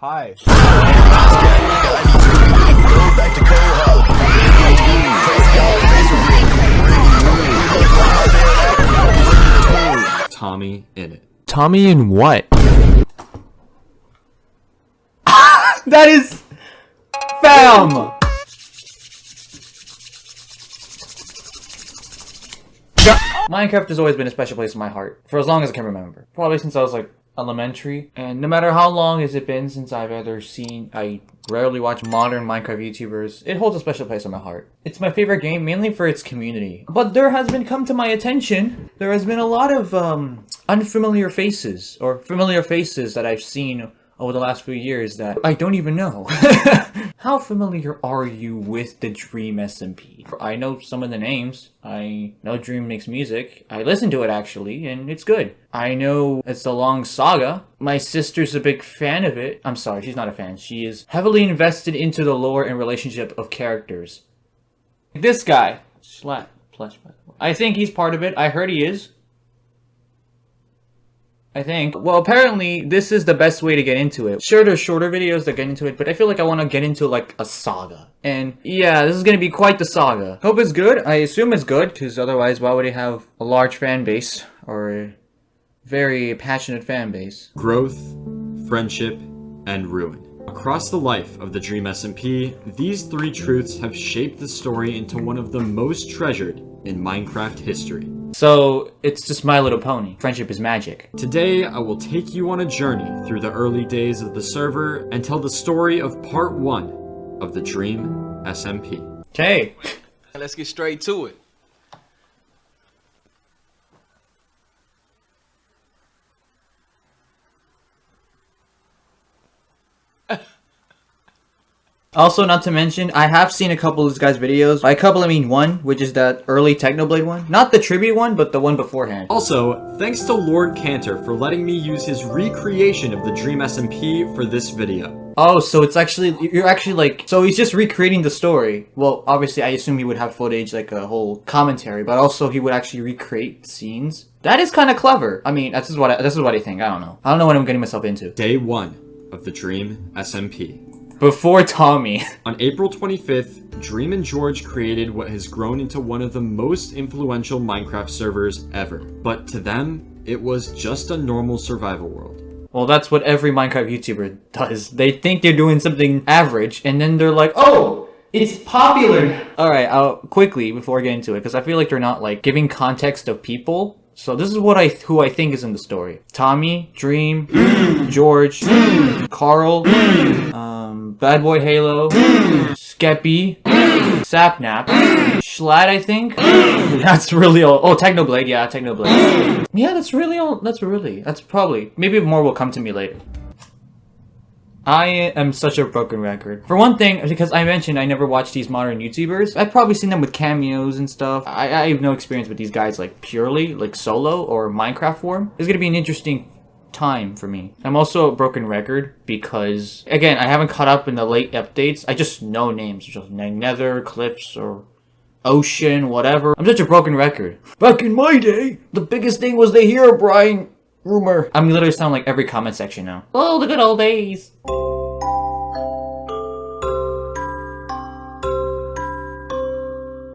Hi. Tommy in it. Tommy in what? That is... Fam! Minecraft has always been a special place in my heart, for as long as I can remember. Probably since I was like elementary, and no matter how long has it been since I've ever seen, I rarely watch modern Minecraft YouTubers, it holds a special place in my heart. It's my favorite game, mainly for its community. But there has been come to my attention, there has been a lot of unfamiliar faces, or familiar faces that I've seen over the last few years that I don't even know. How familiar are you with the Dream SMP? I know some of the names. I know Dream makes music. I listen to it actually, and it's good. I know it's a long saga. My sister's a big fan of it. I'm sorry, she's not a fan. She is heavily invested into the lore and relationship of characters. This guy. I think he's part of it. I heard he is. I think. Well, apparently, this is the best way to get into it. Sure, there's shorter videos that get into it, but I feel like I want to get into, like, a saga. And, yeah, this is going to be quite the saga. Hope it's good. I assume it's good, because otherwise, why would he have a large fan base? Or a very passionate fan base? Growth, friendship, and ruin. Across the life of the Dream SMP, these three truths have shaped the story into one of the most treasured in Minecraft history. So, it's just My Little Pony. Friendship is magic. Today, I will take you on a journey through the early days of the server and tell the story of part 1 of the Dream SMP. Okay. Let's get straight to it. Also, not to mention, I have seen a couple of this guy's videos. By a couple, I mean one, which is that early Technoblade one. Not the tribute one, but the one beforehand. Also, thanks to Lord Cantor for letting me use his recreation of the Dream SMP for this video. Oh, so it's actually, you're actually like, so he's just recreating the story. Well, obviously, I assume he would have footage, like a whole commentary, but also he would actually recreate scenes. That is kind of clever. I mean, this is what I think. I don't know. I don't know what I'm getting myself into. Day 1 of the Dream SMP. Before Tommy. On April 25th, Dream and George created what has grown into one of the most influential Minecraft servers ever. But to them, it was just a normal survival world. Well, that's what every Minecraft YouTuber does. They think they're doing something average, and then they're like, oh, it's popular. Alright, I'll quickly, before I get into it, because I feel like they're not, like, giving context of people. So this is who I think is in the story. Tommy, Dream, George, Carl, Bad Boy Halo, Skeppy, Sapnap, Schlatt, I think. That's really all. Oh, Technoblade, yeah, Technoblade. Yeah, that's really all. That's probably. Maybe more will come to me later. I am such a broken record. For one thing, because I mentioned I never watched these modern YouTubers. I've probably seen them with cameos and stuff. I have no experience with these guys, like, purely, like, solo or Minecraft form. It's gonna be an interesting time for me. I'm also a broken record because, again, I haven't caught up in the late updates. I just know names, just Nether, Cliffs, or Ocean, whatever. I'm such a broken record. Back in my day, the biggest thing was the Herobrine rumor. I'm literally sound like every comment section now. Oh, the good old days.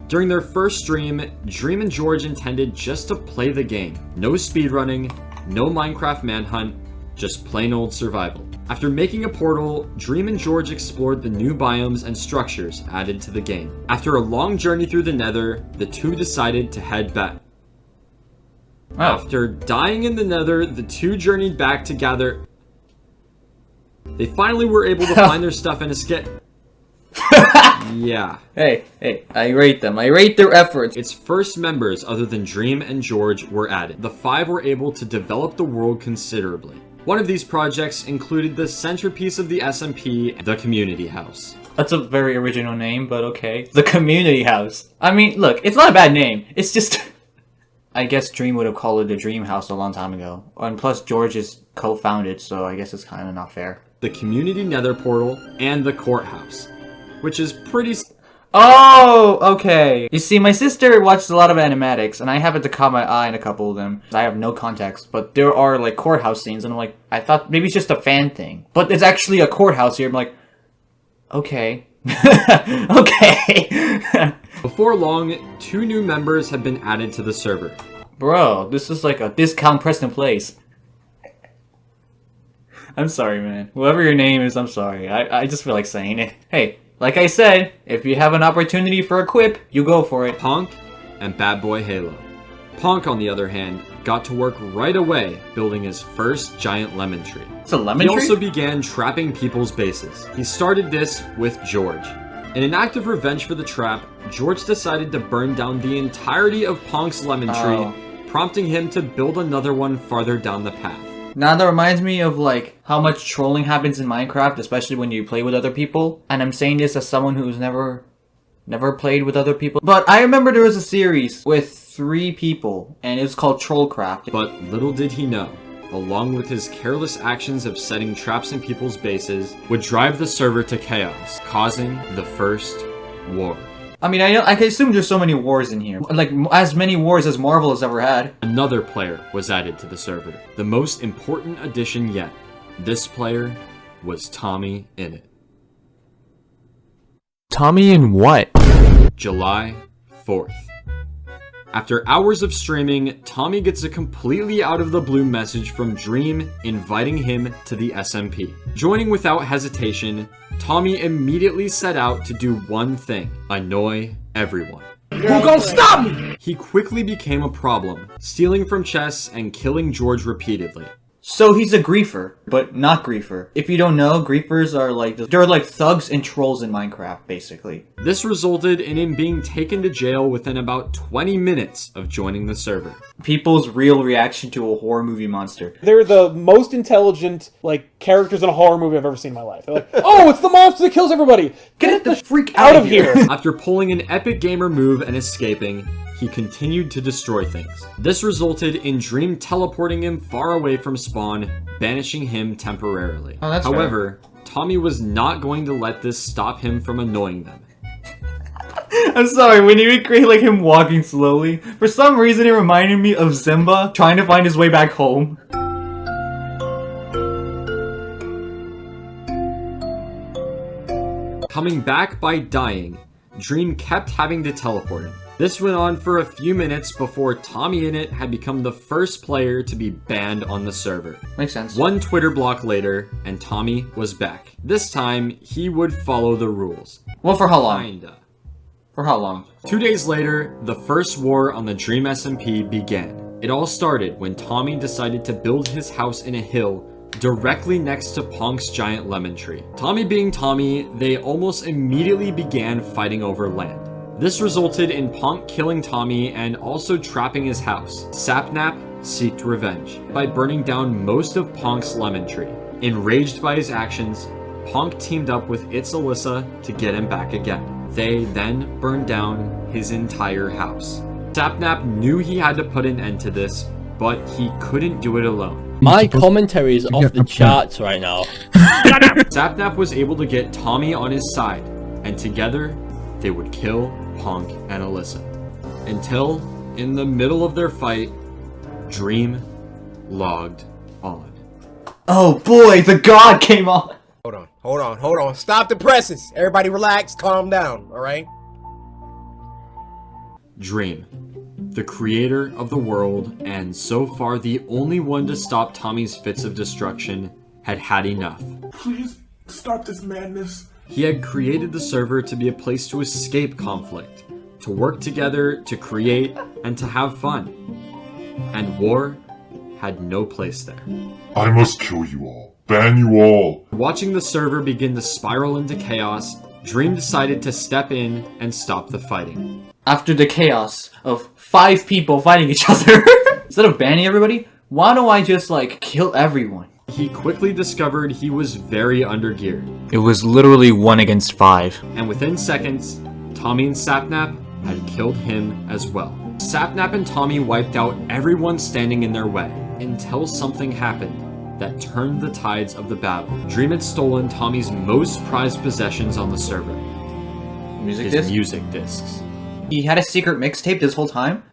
During their first stream, Dream and George intended just to play the game. No speedrunning, no Minecraft manhunt, just plain old survival. After making a portal, Dream and George explored the new biomes and structures added to the game. After a long journey through the Nether, the two decided to head back. Oh. After dying in the Nether, the two journeyed back to gather... They finally were able to find their stuff and escape. Yeah. Hey, I rate them. I rate their efforts. Its first members other than Dream and George were added. The five were able to develop the world considerably. One of these projects included the centerpiece of the SMP, the Community House. That's a very original name, but okay. The Community House. I mean, look, it's not a bad name. It's just... I guess Dream would have called it the Dream House a long time ago. And plus, George is co-founded, so I guess it's kind of not fair. The Community Nether Portal and the Courthouse, which is pretty... Oh, okay. You see, my sister watched a lot of animatics, and I happened to caught my eye on a couple of them. I have no context, but there are, like, courthouse scenes, and I'm like, I thought maybe it's just a fan thing. But it's actually a courthouse here. I'm like, okay. Okay. Before long, 2 new members had been added to the server. Bro, this is like a discount Preston Place. I'm sorry, man. Whoever your name is, I'm sorry. I just feel like saying it. Hey, like I said, if you have an opportunity for a quip, you go for it. Punk and Bad Boy Halo. Punk, on the other hand, got to work right away building his first giant lemon tree. It's a lemon tree? He also began trapping people's bases. He started this with George. In an act of revenge for the trap, George decided to burn down the entirety of Punk's lemon tree, prompting him to build another one farther down the path. Now that reminds me of like how much trolling happens in Minecraft, especially when you play with other people. And I'm saying this as someone who's never played with other people. But I remember there was a series with 3 people, and it was called Trollcraft. But little did he know, along with his careless actions of setting traps in people's bases, would drive the server to chaos, causing the first war. I mean, I can assume there's so many wars in here. Like, as many wars as Marvel has ever had. Another player was added to the server. The most important addition yet. This player was Tommy in it. Tommy in what? July 4th. After hours of streaming, Tommy gets a completely out of the blue message from Dream inviting him to the SMP. Joining without hesitation, Tommy immediately set out to do one thing: annoy everyone. Who gonna stop me? He quickly became a problem, stealing from chests and killing George repeatedly. So he's a griefer, but not griefer. If you don't know, griefers are like, they're like thugs and trolls in Minecraft, basically. This resulted in him being taken to jail within about 20 minutes of joining the server. People's real reaction to a horror movie monster. They're the most intelligent, like, characters in a horror movie I've ever seen in my life. They're like, oh, it's the monster that kills everybody! Get the freak out of here! After pulling an epic gamer move and escaping, he continued to destroy things. This resulted in Dream teleporting him far away from spawn, banishing him temporarily. Oh, that's However, Tommy was not going to let this stop him from annoying them. I'm sorry, when you create like him walking slowly, for some reason it reminded me of Simba trying to find his way back home. Coming back by dying, Dream kept having to teleport him. This went on for a few minutes before Tommy Innit had become the first player to be banned on the server. Makes sense. One Twitter block later, and Tommy was back. This time, he would follow the rules. Well, for how long? Kinda. For how long? 2 days later, the first war on the Dream SMP began. It all started when Tommy decided to build his house in a hill directly next to Punk's giant lemon tree. Tommy being Tommy, they almost immediately began fighting over land. This resulted in Punk killing Tommy and also trapping his house. Sapnap seeked revenge by burning down most of Punk's lemon tree. Enraged by his actions, Punk teamed up with its Alyssa to get him back again. They then burned down his entire house. Sapnap knew he had to put an end to this, but he couldn't do it alone. My commentary is off the charts right now. Sapnap was able to get Tommy on his side, and together, they would kill Punk and Alyssa. Until, in the middle of their fight, Dream logged on. Oh boy, the god came on! Hold on. Stop the presses. Everybody relax, calm down, alright? Dream, the creator of the world, and so far the only one to stop Tommy's fits of destruction, had had enough. Please stop this madness. He had created the server to be a place to escape conflict, to work together, to create, and to have fun. And war had no place there. I must kill you all. Ban you all. Watching the server begin to spiral into chaos, Dream decided to step in and stop the fighting. After the chaos of 5 people fighting each other, instead of banning everybody, why don't I just like kill everyone? He quickly discovered he was very undergeared. It was literally 1 against 5. And within seconds, Tommy and Sapnap had killed him as well. Sapnap and Tommy wiped out everyone standing in their way, until something happened that turned the tides of the battle. Dream had stolen Tommy's most prized possessions on the server. Music his disc? music discs. He had a secret mixtape this whole time?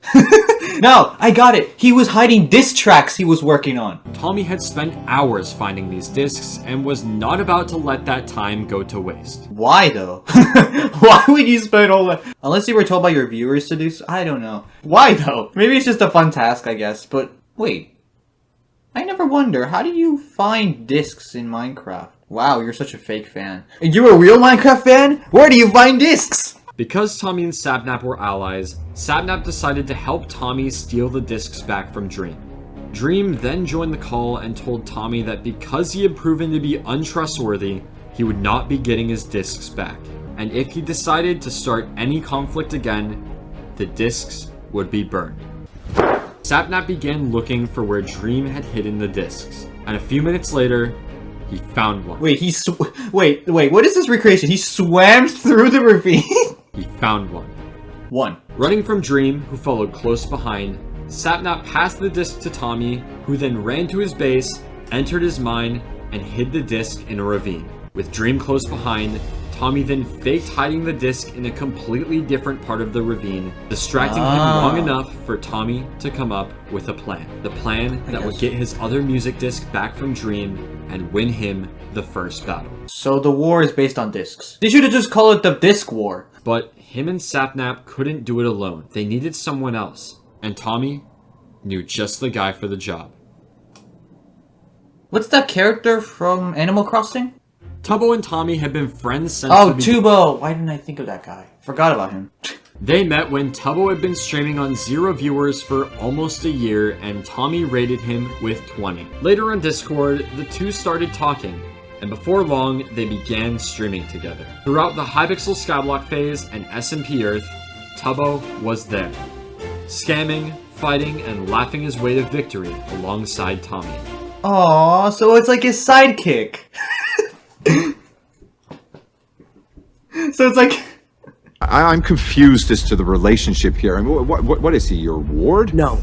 No, I got it. He was hiding diss tracks he was working on. Tommy had spent hours finding these discs and was not about to let that time go to waste. Why though? Why would you spend all that? Unless you were told by your viewers to do so? I don't know. Why though? Maybe it's just a fun task, I guess. But wait. I never wonder, how do you find discs in Minecraft? Wow, you're such a fake fan. You're a real Minecraft fan? Where do you find discs? Because Tommy and Sapnap were allies, Sapnap decided to help Tommy steal the discs back from Dream. Dream then joined the call and told Tommy that because he had proven to be untrustworthy, he would not be getting his discs back. And if he decided to start any conflict again, the discs would be burned. Sapnap began looking for where Dream had hidden the discs, and a few minutes later, he found one. Wait, wait, what is this recreation? He swam through the ravine? He found one. One. Running from Dream, who followed close behind, Sapnap passed the disc to Tommy, who then ran to his base, entered his mine, and hid the disc in a ravine. With Dream close behind, Tommy then faked hiding the disc in a completely different part of the ravine, distracting him long enough for Tommy to come up with a plan. The plan that would get his other music disc back from Dream and win him the first battle. So the war is based on discs. They should have just called it the Disc War. But him and Sapnap couldn't do it alone. They needed someone else. And Tommy knew just the guy for the job. What's that character from Animal Crossing? Tubbo and Tommy had been friends since Oh, Tubo! Why didn't I think of that guy? Forgot about him. They met when Tubbo had been streaming on 0 viewers for almost a year, and Tommy rated him with 20. Later on Discord, the two started talking, and before long, they began streaming together. Throughout the Hypixel Skyblock phase and SMP Earth, Tubbo was there, scamming, fighting, and laughing his way to victory alongside Tommy. Aww, so it's like his sidekick. So it's like... I'm confused as to the relationship here. I mean, what is he, your ward? No.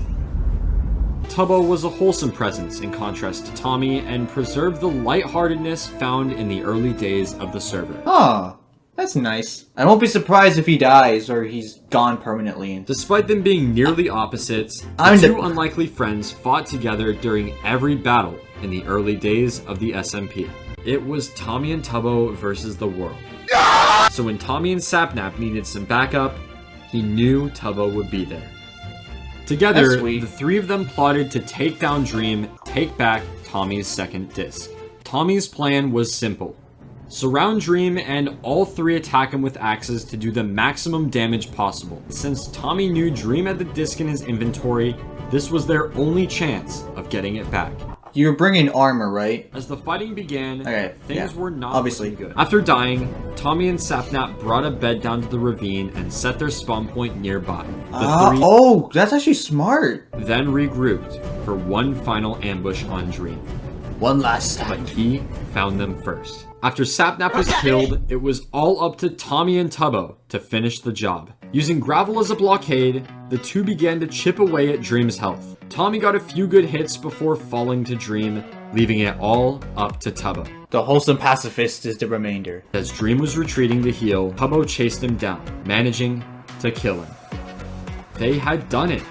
Tubbo was a wholesome presence in contrast to Tommy and preserved the lightheartedness found in the early days of the server. Oh, that's nice. I won't be surprised if he dies or he's gone permanently. Despite them being nearly opposites, the two unlikely friends fought together during every battle in the early days of the SMP. It was Tommy and Tubbo versus the world. So when Tommy and Sapnap needed some backup, he knew Tubbo would be there. Together, the three of them plotted to take down Dream, take back Tommy's second disc. Tommy's plan was simple. Surround Dream and all three attack him with axes to do the maximum damage possible. Since Tommy knew Dream had the disc in his inventory, this was their only chance of getting it back. You're bringing armor, right? As the fighting began, things were not obviously looking good. After dying, Tommy and Sapnap brought a bed down to the ravine and set their spawn point nearby. The three oh, that's actually smart. then regrouped for one final ambush on Dream. One last time. But he found them first. After Sapnap was killed, it was all up to Tommy and Tubbo to finish the job. Using gravel as a blockade, the two began to chip away at Dream's health. Tommy got a few good hits before falling to Dream, leaving it all up to Tubbo. The wholesome pacifist is the remainder. As Dream was retreating to heal, Tubbo chased him down, managing to kill him. They had done it.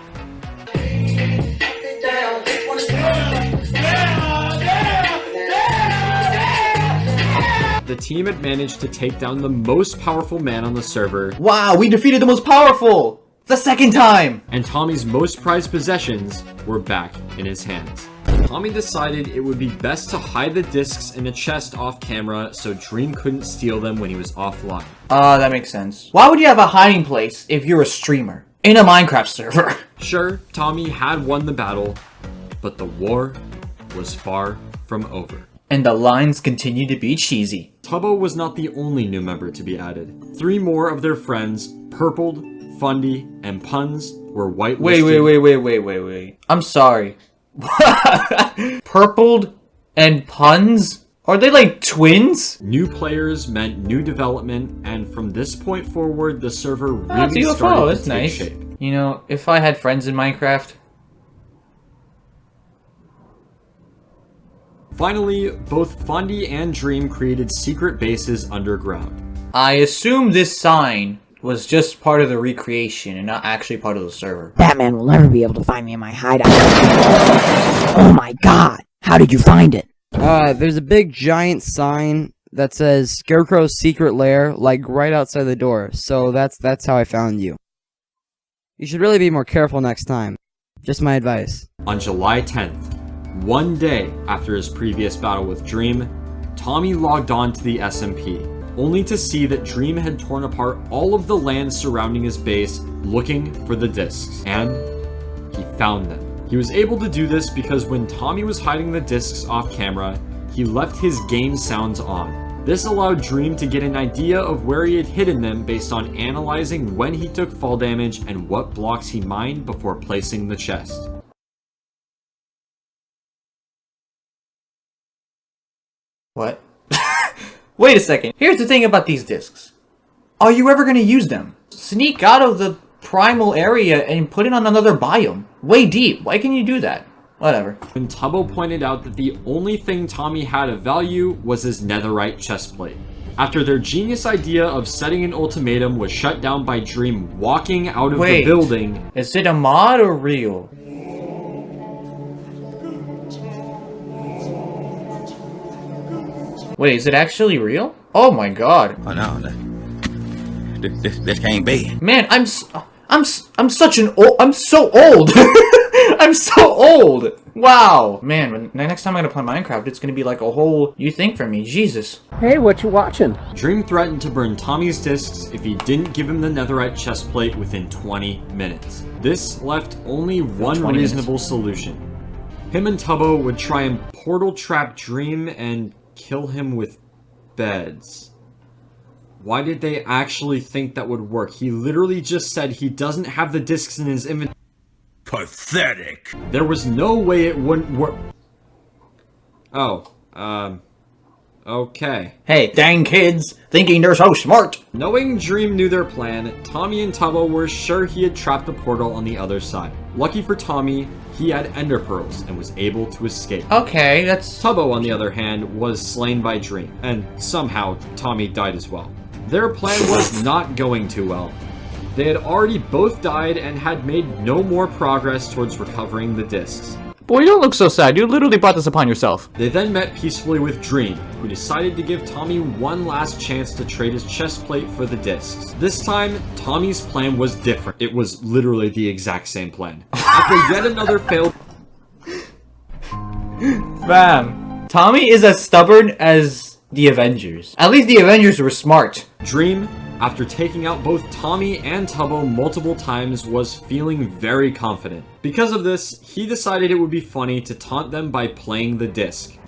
The team had managed to take down the most powerful man on the server. Wow, we defeated the most powerful! The second time! And Tommy's most prized possessions were back in his hands. Tommy decided it would be best to hide the discs in a chest off camera so Dream couldn't steal them when he was offline. That makes sense. Why would you have a hiding place if you're a streamer? In a Minecraft server? Sure, Tommy had won the battle, but the war was far from over. And the lines continue to be cheesy. Tubbo was not the only new member to be added. 3 more of their friends, Purpled, Fundy, and Puns, were whitelisted. Wait. I'm sorry. Purpled and Puns? Are they like twins? New players meant new development, and from this point forward, the server really started to take shape. You know, if I had friends in Minecraft... Finally, both Fundy and Dream created secret bases underground. I assume this sign was just part of the recreation and not actually part of the server. Batman will never be able to find me in my hideout. Oh my god! How did you find it? There's a big giant sign that says Scarecrow's secret lair, like right outside the door. So that's how I found you. You should really be more careful next time. Just my advice. On July 10th, one day after his previous battle with Dream, Tommy logged on to the SMP, only to see that Dream had torn apart all of the land surrounding his base looking for the discs, and he found them. He was able to do this because when Tommy was hiding the discs off camera, he left his game sounds on. This allowed Dream to get an idea of where he had hidden them based on analyzing when he took fall damage and what blocks he mined before placing the chest. What? Wait a second. Here's the thing about these discs. Are you ever gonna use them? Sneak out of the primal area and put it on another biome. Way deep. Why can you do that? Whatever. When Tubbo pointed out that the only thing Tommy had of value was his netherite chestplate. After their genius idea of setting an ultimatum was shut down by Dream walking out of the building. Is it a mod or real? Wait, is it actually real? Oh my god. Oh no, this can't be. Man, I'm such an old. I'm so old. I'm so old. Wow. Man, when next time I'm gonna play Minecraft, it's gonna be like a whole new thing for me. Jesus. Hey, what you watching? Dream threatened to burn Tommy's discs if he didn't give him the netherite chestplate within 20 minutes. This left only one reasonable solution. Him and Tubbo would try and portal trap Dream and kill him with beds. Why did they actually think that would work? He literally just said he doesn't have the discs in his inventory. Pathetic. There was no way it wouldn't work. Oh, okay. Hey, dang kids, thinking they're so smart. Knowing Dream knew their plan, Tommy and Tubbo were sure he had trapped the portal on the other side. Lucky for Tommy, he had ender pearls and was able to escape. Okay, that's... Tubbo, on the other hand, was slain by Dream, and somehow Tommy died as well. Their plan was not going too well. They had already both died and had made no more progress towards recovering the discs. Boy, you don't look so sad. You literally brought this upon yourself. They then met peacefully with Dream, who decided to give Tommy one last chance to trade his chestplate for the discs. This time, Tommy's plan was different. It was literally the exact same plan. After yet another failed... Bam. Tommy is as stubborn as the Avengers. At least the Avengers were smart. Dream, after taking out both Tommy and Tubbo multiple times, was feeling very confident. Because of this, he decided it would be funny to taunt them by playing the disc.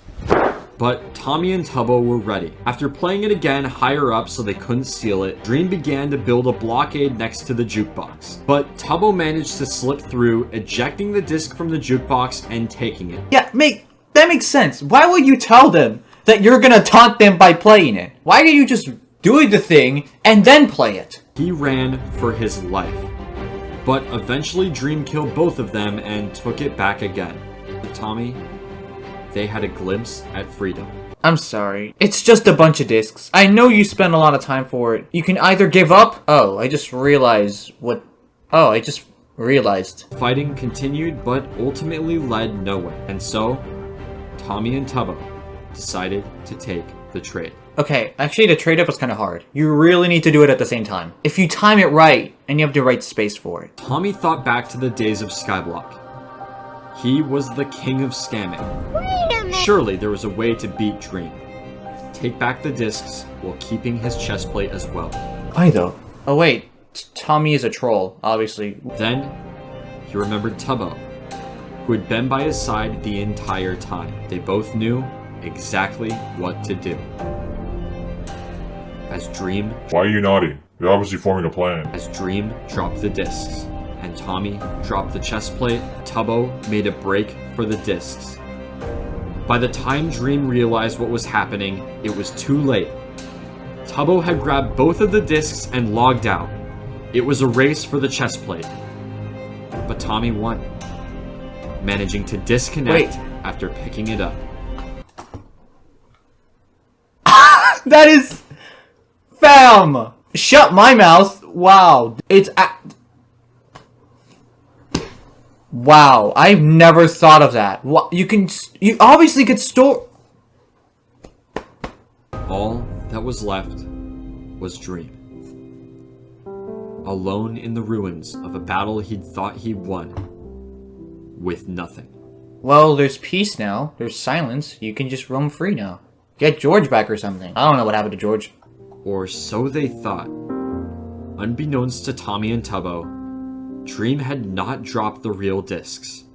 But Tommy and Tubbo were ready. After playing it again higher up so they couldn't steal it, Dream began to build a blockade next to the jukebox. But Tubbo managed to slip through, ejecting the disc from the jukebox and taking it. Yeah, that makes sense. Why would you tell them that you're gonna taunt them by playing it? Why did you just do the thing and then play it? He ran for his life. But eventually Dream killed both of them and took it back again. But Tommy, they had a glimpse at freedom. I'm sorry. It's just a bunch of discs. I know you spent a lot of time for it. You can either give up... Oh, I just realized what... Oh, I just realized. Fighting continued, but ultimately led nowhere. And so, Tommy and Tubbo decided to take the trade. Okay, actually the trade-up was kind of hard. You really need to do it at the same time. If you time it right, and you have the right space for it. Tommy thought back to the days of Skyblock. He was the king of scamming. Surely there was a way to beat Dream. Take back the discs while keeping his chestplate as well. Why though? Oh wait, Tommy is a troll, obviously. Then, he remembered Tubbo, who had been by his side the entire time. They both knew exactly what to do. As Dream... Why are you nodding? You're obviously forming a plan. As Dream dropped the discs, and Tommy dropped the chestplate, Tubbo made a break for the discs. By the time Dream realized what was happening, it was too late. Tubbo had grabbed both of the discs and logged out. It was a race for the chestplate. But Tommy won, managing to disconnect after picking it up. That is Fam! Shut my mouth. Wow. Wow, I've never thought of that. What you obviously could store. All that was left was Dream. Alone in the ruins of a battle he'd thought he'd won. With nothing. Well, there's peace now. There's silence. You can just roam free now. Get George back or something. I don't know what happened to George. Or so they thought. Unbeknownst to Tommy and Tubbo, Dream had not dropped the real discs.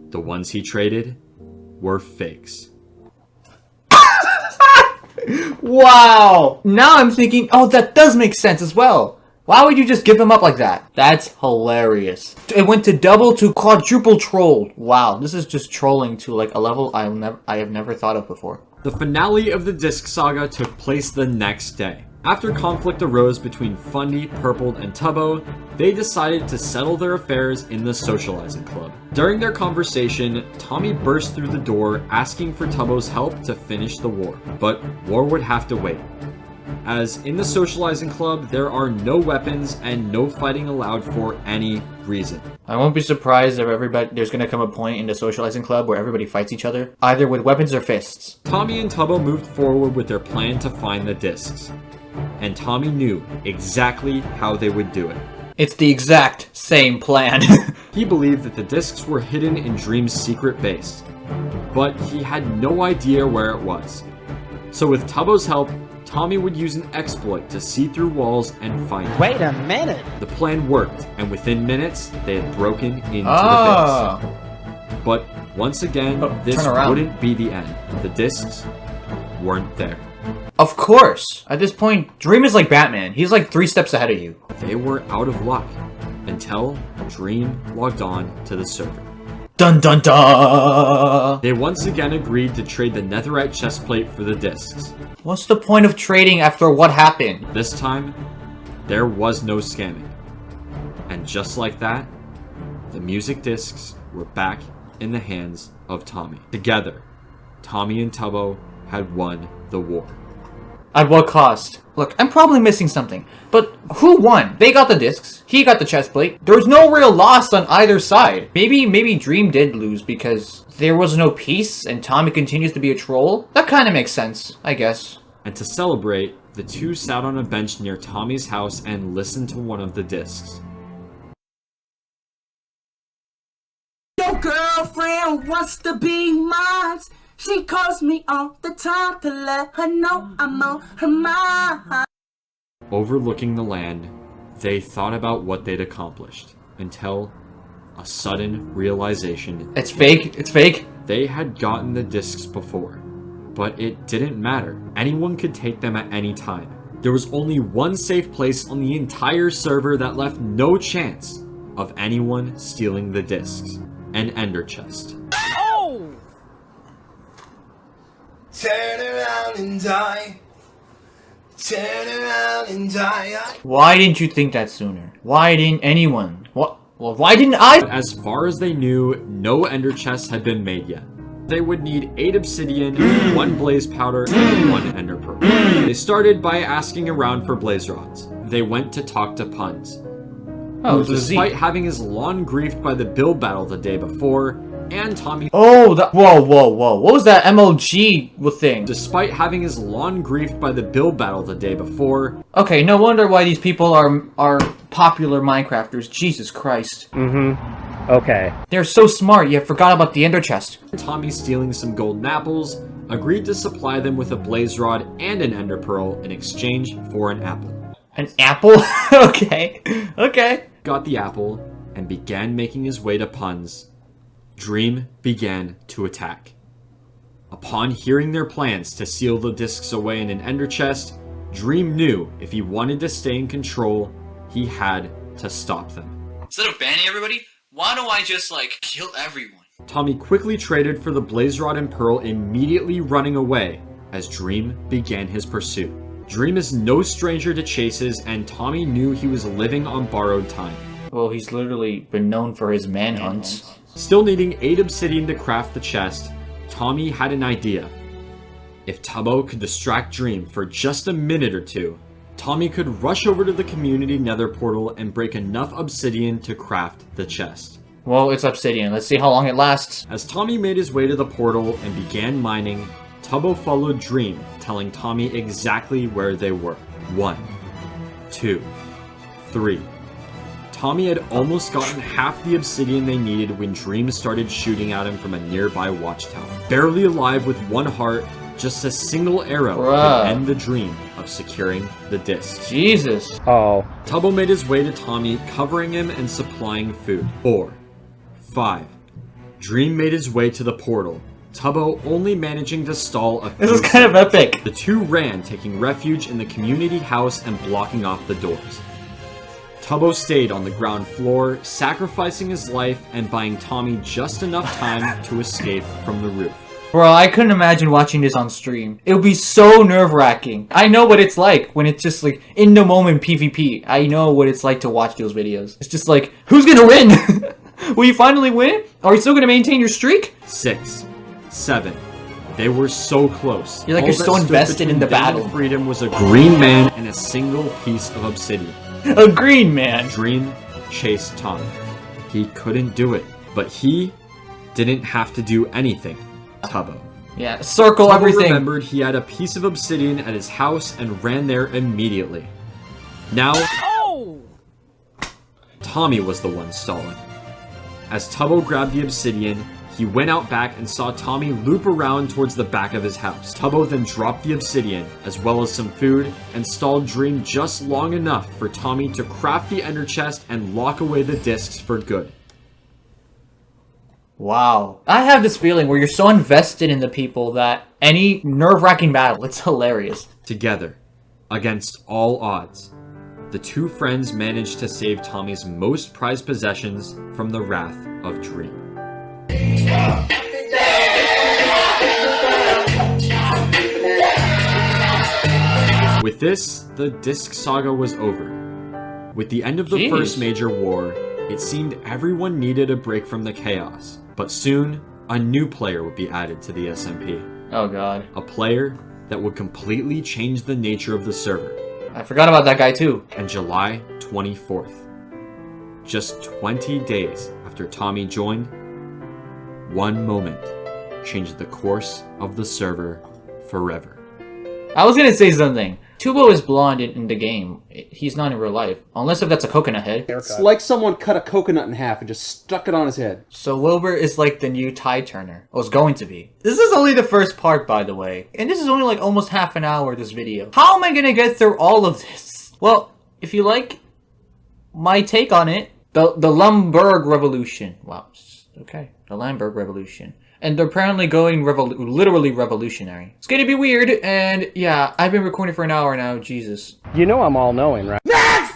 The ones he traded were fakes. Wow! Now I'm thinking, oh, that does make sense as well. Why would you just give him up like that? That's hilarious. It went to double to quadruple troll. Wow, this is just trolling to like a level I have never thought of before. The finale of the Disc Saga took place the next day. After conflict arose between Fundy, Purpled, and Tubbo, they decided to settle their affairs in the socializing club. During their conversation, Tommy burst through the door asking for Tubbo's help to finish the war, but war would have to wait. As in the socializing club, there are no weapons and no fighting allowed for any reason. I won't be surprised if there's gonna come a point in the socializing club where everybody fights each other, either with weapons or fists. Tommy and Tubbo moved forward with their plan to find the discs. And Tommy knew exactly how they would do it. It's the exact same plan. He believed that the discs were hidden in Dream's secret base, but he had no idea where it was. So with Tubbo's help, Tommy would use an exploit to see through walls and find it. Wait a minute. The plan worked, and within minutes, they had broken into the base. But once again, this wouldn't be the end. The discs weren't there. Of course! At this point, Dream is like Batman. He's like 3 steps ahead of you. They were out of luck until Dream logged on to the server. Dun dun dun! They once again agreed to trade the netherite chestplate for the discs. What's the point of trading after what happened? This time, there was no scamming. And just like that, the music discs were back in the hands of Tommy. Together, Tommy and Tubbo had won the war. At what cost? Look, I'm probably missing something, but who won? They got the discs, he got the chestplate. There was no real loss on either side. Maybe Dream did lose because there was no peace and Tommy continues to be a troll. That kind of makes sense, I guess. And to celebrate, the two sat on a bench near Tommy's house and listened to one of the discs. Your girlfriend wants to be mine. She calls me all the time to let her know I'm on her mind. Overlooking the land, they thought about what they'd accomplished, until a sudden realization. It's fake, it's fake. They had gotten the discs before, but it didn't matter. Anyone could take them at any time. There was only one safe place on the entire server that left no chance of anyone stealing the discs. An ender chest. Oh! Turn around and die. Turn around and die. Why didn't you think that sooner? Why didn't anyone? What? Well, why didn't I? As far as they knew, no ender chests had been made yet. They would need 8 obsidian, 1 blaze powder, and 1 ender pearl. They started by asking around for blaze rods. They went to talk to Puns. Oh, despite having his lawn griefed by the build battle the day before, and Tommy. Oh, whoa. What was that MLG thing? Despite having his lawn griefed by the build battle the day before. Okay, no wonder why these people are popular Minecrafters. Jesus Christ. Okay. They're so smart, you forgot about the ender chest. Tommy, stealing some golden apples, agreed to supply them with a blaze rod and an ender pearl in exchange for an apple. An apple? Okay. Got the apple and began making his way to Puns. Dream began to attack. Upon hearing their plans to seal the discs away in an ender chest, Dream knew if he wanted to stay in control, he had to stop them. Instead of banning everybody, why don't I just, kill everyone? Tommy quickly traded for the blaze rod and pearl, immediately running away as Dream began his pursuit. Dream is no stranger to chases, and Tommy knew he was living on borrowed time. Well, he's literally been known for his manhunts. Still needing 8 obsidian to craft the chest, Tommy had an idea. If Tubbo could distract Dream for just a minute or two, Tommy could rush over to the community nether portal and break enough obsidian to craft the chest. Well, it's obsidian. Let's see how long it lasts. As Tommy made his way to the portal and began mining, Tubbo followed Dream, telling Tommy exactly where they were. 1, 2, 3. Tommy had almost gotten half the obsidian they needed when Dream started shooting at him from a nearby watchtower. Barely alive with 1 heart, just a single arrow could end the dream of securing the disc. Jesus. Oh. Tubbo made his way to Tommy, covering him and supplying food. 4, 5. Dream made his way to the portal, Tubbo only managing to stall a few This is kind of epic. The two ran, taking refuge in the community house and blocking off the doors. Tubbo stayed on the ground floor, sacrificing his life and buying Tommy just enough time to escape from the roof. Bro, I couldn't imagine watching this on stream. It would be so nerve-wracking. I know what it's like when it's just like in the moment PvP. I know what it's like to watch those videos. It's just like, who's gonna win? Will you finally win? Are you still gonna maintain your streak? 6, 7. They were so close. You're like, you're so invested in the battle. Freedom was a green man and a single piece of obsidian. A green man. Dream chased Tommy. He couldn't do it, but he didn't have to do anything. Tubbo. Yeah, circle Tubbo everything. remembered he had a piece of obsidian at his house and ran there immediately. Now, Tommy was the one stalling. As Tubbo grabbed the obsidian, he went out back and saw Tommy loop around towards the back of his house. Tubbo then dropped the obsidian, as well as some food, and stalled Dream just long enough for Tommy to craft the ender chest and lock away the discs for good. Wow. I have this feeling where you're so invested in the people that any nerve-wracking battle, it's hilarious. Together, against all odds, the two friends managed to save Tommy's most prized possessions from the wrath of Dream. With this, the Disc Saga was over. With the end of the first major war, it seemed everyone needed a break from the chaos. But soon, a new player would be added to the SMP. Oh god. A player that would completely change the nature of the server. I forgot about that guy too. And July 24th. Just 20 days after Tommy joined, one moment changed the course of the server forever. I was gonna say something. Tubbo is blonde in the game. He's not in real life. Unless if that's a coconut head. It's like someone cut a coconut in half and just stuck it on his head. So Wilbur is like the new Tide Turner. Or is going to be. This is only the first part, by the way. And this is only like almost half an hour, this video. How am I gonna get through all of this? Well, if you like my take on it, the Lemberg Revolution. Wow. Okay. The Lemberg Revolution. And they're apparently going literally revolutionary. It's gonna be weird, and yeah, I've been recording for an hour now, Jesus. You know I'm all-knowing, right?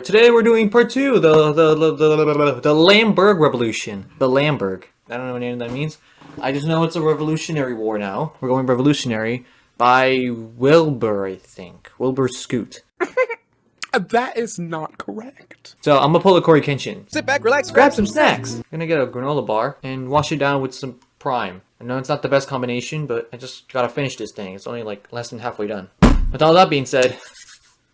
Today we're doing part 2, the Lemberg Revolution. The Lemberg. I don't know what name that means. I just know it's a revolutionary war now. We're going revolutionary by Wilbur, I think. Wilbur Scoot. That is not correct. So I'm gonna pull a Corey Kenshin. Sit back, relax, Grab some snacks. I'm gonna get a granola bar and wash it down with some Prime. I know it's not the best combination, but I just gotta finish this thing. It's only like less than halfway done. With all that being said,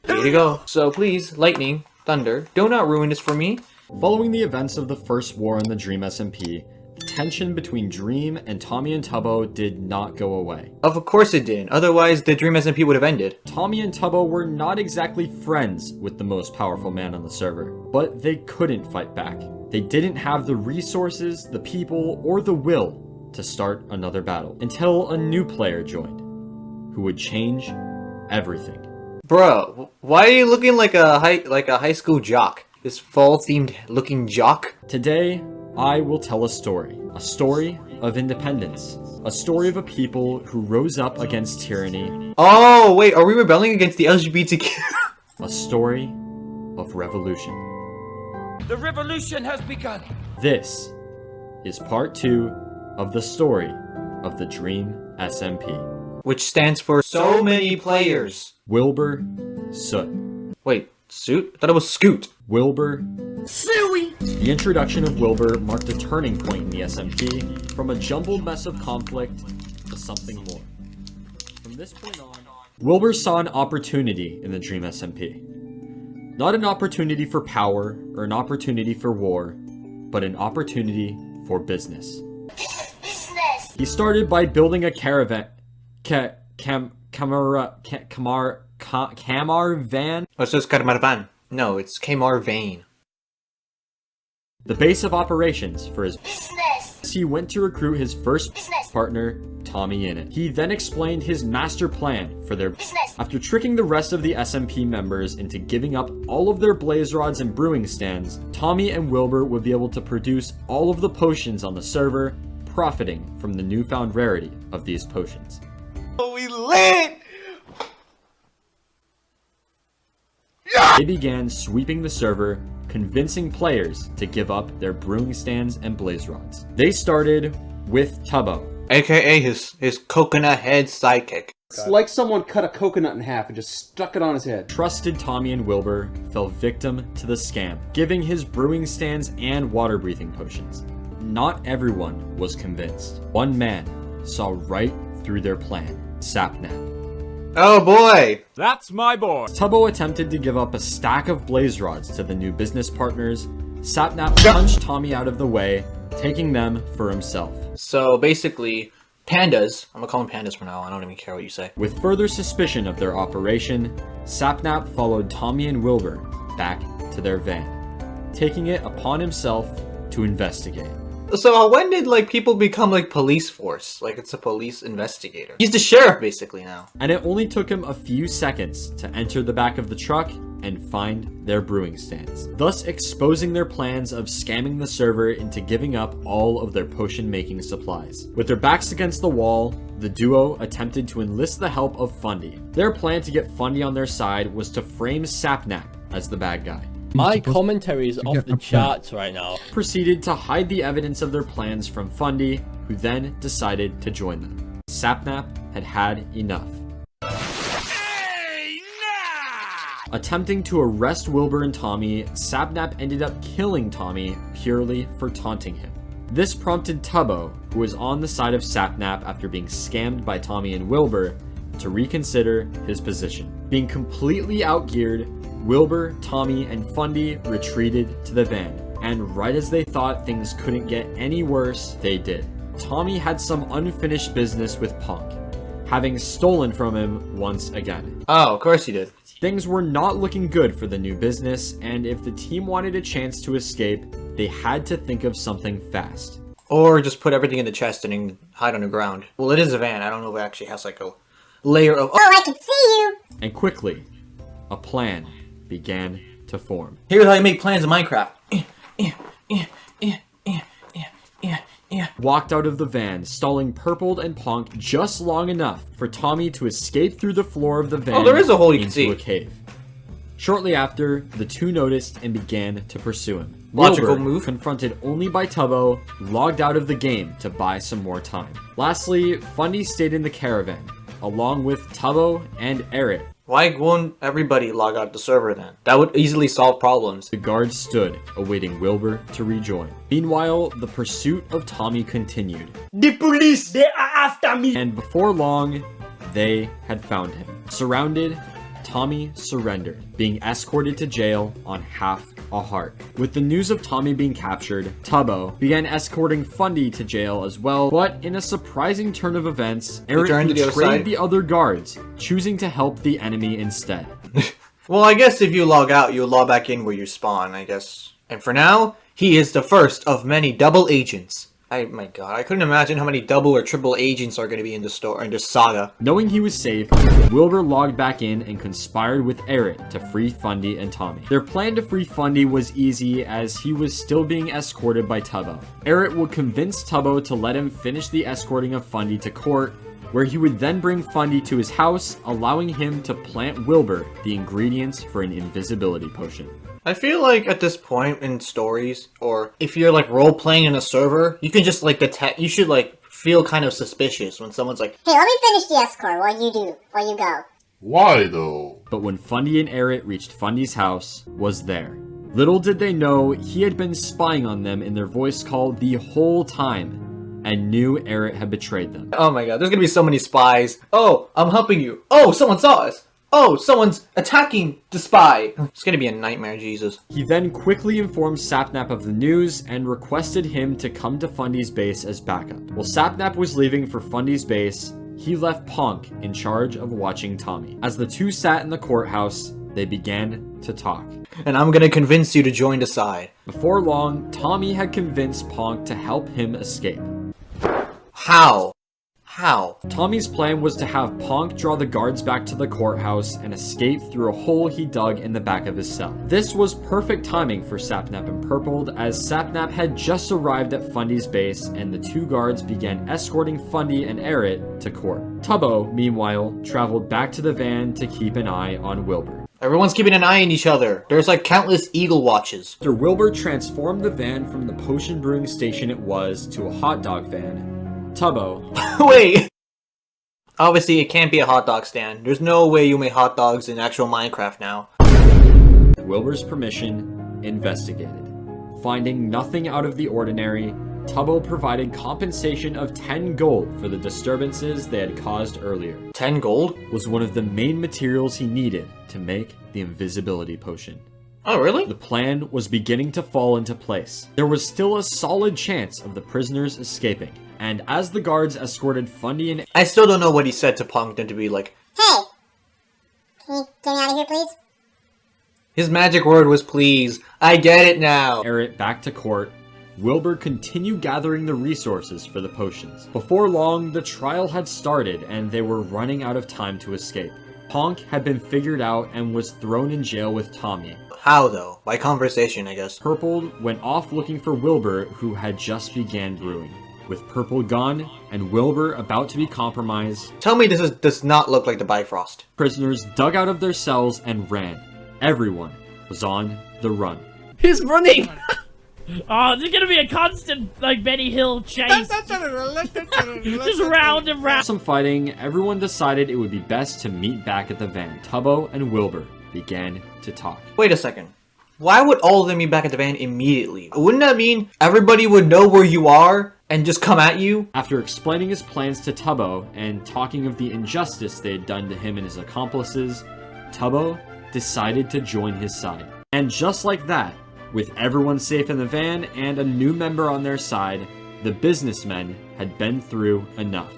here you go. So please, lightning, thunder, do not ruin this for me. Following the events of the first war in the Dream SMP, the tension between Dream and Tommy and Tubbo did not go away. Of course it didn't. Otherwise, the Dream SMP would have ended. Tommy and Tubbo were not exactly friends with the most powerful man on the server, but they couldn't fight back. They didn't have the resources, the people, or the will to start another battle until a new player joined, who would change everything. Bro, why are you looking like a high school jock? This fall-themed looking jock? Today, I will tell a story of independence, a story of a people who rose up against tyranny. Oh, wait, are we rebelling against the LGBTQ? A story of revolution. The revolution has begun. This is part 2 of the story of the Dream SMP. Which stands for so many players. Wilbur Soot. Wait, Suit? I thought it was Scoot. Wilbur Suey. The introduction of Wilbur marked a turning point in the SMP, from a jumbled mess of conflict to something more. From this point on, Wilbur saw an opportunity in the Dream SMP. Not an opportunity for power or an opportunity for war, but an opportunity for business. He started by building a caravan. Kamar van? Oh, so it's Caravan. No, it's Kamar Vane. The base of operations for his business. He went to recruit his first business partner, Tommy, in it. He then explained his master plan for their business. After tricking the rest of the SMP members into giving up all of their blaze rods and brewing stands, Tommy and Wilbur would be able to produce all of the potions on the server, profiting from the newfound rarity of these potions. Oh, we lit! They began sweeping the server, convincing players to give up their brewing stands and blaze rods. They started with Tubbo, aka his coconut head sidekick. It's like someone cut a coconut in half and just stuck it on his head. Trusted Tommy and Wilbur fell victim to the scam, giving his brewing stands and water breathing potions. Not everyone was convinced. One man saw right through their plan, Sapnap. Oh boy! That's my boy! Tubbo attempted to give up a stack of blaze rods to the new business partners. Sapnap punched Tommy out of the way, taking them for himself. So basically, pandas, I'm gonna call them pandas for now, I don't even care what you say. With further suspicion of their operation, Sapnap followed Tommy and Wilbur back to their van, taking it upon himself to investigate. So when did like people become like police force? Like it's a police investigator. He's the sheriff basically now. And it only took him a few seconds to enter the back of the truck and find their brewing stands, thus exposing their plans of scamming the server into giving up all of their potion making supplies. With their backs against the wall, the duo attempted to enlist the help of Fundy. Their plan to get Fundy on their side was to frame Sapnap as the bad guy. My commentary is off the charts right now. Proceeded to hide the evidence of their plans from Fundy, who then decided to join them. Sapnap had had enough. Attempting to arrest Wilbur and Tommy, Sapnap ended up killing Tommy purely for taunting him. This prompted Tubbo, who was on the side of Sapnap after being scammed by Tommy and Wilbur, to reconsider his position. Being completely outgeared, Wilbur, Tommy, and Fundy retreated to the van, and right as they thought things couldn't get any worse, they did. Tommy had some unfinished business with Punk, having stolen from him once again. Oh, of course he did. Things were not looking good for the new business, and if the team wanted a chance to escape, they had to think of something fast. Or just put everything in the chest and hide on the ground. Well, it is a van. I don't know if it actually has like a layer of... Oh, I can see you! And quickly, a plan began to form. Here's how you make plans in Minecraft. Walked out of the van, stalling Purple and Punk just long enough for Tommy to escape through the floor of the van. Oh, there is a hole you can see. Into a cave. Shortly after, the two noticed and began to pursue him. Logical Wilbur, move. confronted only by Tubbo, logged out of the game to buy some more time. Lastly, Fundy stayed in the caravan, along with Tubbo and Eric. Why won't everybody log out the server then? That would easily solve problems. The guards stood, awaiting Wilbur to rejoin. Meanwhile, the pursuit of Tommy continued. The police, they are after me! And before long, they had found him. Surrounded, Tommy surrendered, being escorted to jail on half a heart. With the news of Tommy being captured, Tubbo began escorting Fundy to jail as well, but in a surprising turn of events, Eric betrayed the other guards, choosing to help the enemy instead. Well, I guess if you log out, you'll log back in where you spawn, I guess. And for now, he is the first of many double agents. My god, I couldn't imagine how many double or triple agents are going to be in this saga. Knowing he was safe, Wilbur logged back in and conspired with Eric to free Fundy and Tommy. Their plan to free Fundy was easy as he was still being escorted by Tubbo. Eric would convince Tubbo to let him finish the escorting of Fundy to court, where he would then bring Fundy to his house, allowing him to plant Wilbur the ingredients for an invisibility potion. I feel like at this point in stories, or if you're like role-playing in a server, you can just like detect, you should like feel kind of suspicious when someone's like, hey, let me finish the escort while you go. Why though? But when Fundy and Eric reached Fundy's house, was there. Little did they know he had been spying on them in their voice call the whole time, and knew Eric had betrayed them. oh my god, there's gonna be so many spies. Oh, I'm helping you. Oh, someone saw us. Oh, someone's attacking the spy. It's gonna be a nightmare, Jesus. He then quickly informed Sapnap of the news and requested him to come to Fundy's base as backup. While Sapnap was leaving for Fundy's base, he left Ponk in charge of watching Tommy. As the two sat in the courthouse, they began to talk. And I'm gonna convince you to join the side. Before long, Tommy had convinced Ponk to help him escape. How? How? Tommy's plan was to have Ponk draw the guards back to the courthouse and escape through a hole he dug in the back of his cell. This was perfect timing for Sapnap and Purpled, as Sapnap had just arrived at Fundy's base and the two guards began escorting Fundy and Eret to court. Tubbo, meanwhile, traveled back to the van to keep an eye on Wilbur. Everyone's keeping an eye on each other. There's like countless eagle watches. After Wilbur transformed the van from the potion brewing station it was to a hot dog van, Tubbo... Wait! Obviously, it can't be a hot dog stand. There's no way you make hot dogs in actual Minecraft now. With Wilbur's permission, investigated. Finding nothing out of the ordinary, Tubbo provided compensation of 10 gold for the disturbances they had caused earlier. 10 gold? Was one of the main materials he needed to make the invisibility potion. Oh, really? The plan was beginning to fall into place. There was still a solid chance of the prisoners escaping. And as the guards escorted Fundy and... I still don't know what he said to Punk than to be like, Hey! Can you get me out of here, please? His magic word was please. I get it now. Eret back to court, Wilbur continued gathering the resources for the potions. Before long, the trial had started and they were running out of time to escape. Ponk had been figured out and was thrown in jail with Tommy. How though? By conversation, I guess. Purple went off looking for Wilbur, who had just began brewing. With Purple gone and Wilbur about to be compromised, tell me this does not look like the Bifrost. Prisoners dug out of their cells and ran. Everyone was on the run. He's running! Oh, there's gonna be a constant, like, Benny Hill chase. Just round and round. Some fighting, everyone decided it would be best to meet back at the van. Tubbo and Wilbur began to talk. Wait a second. Why would all of them be back at the van immediately? Wouldn't that mean everybody would know where you are and just come at you? After explaining his plans to Tubbo and talking of the injustice they had done to him and his accomplices, Tubbo decided to join his side. And just like that, with everyone safe in the van and a new member on their side, the businessmen had been through enough.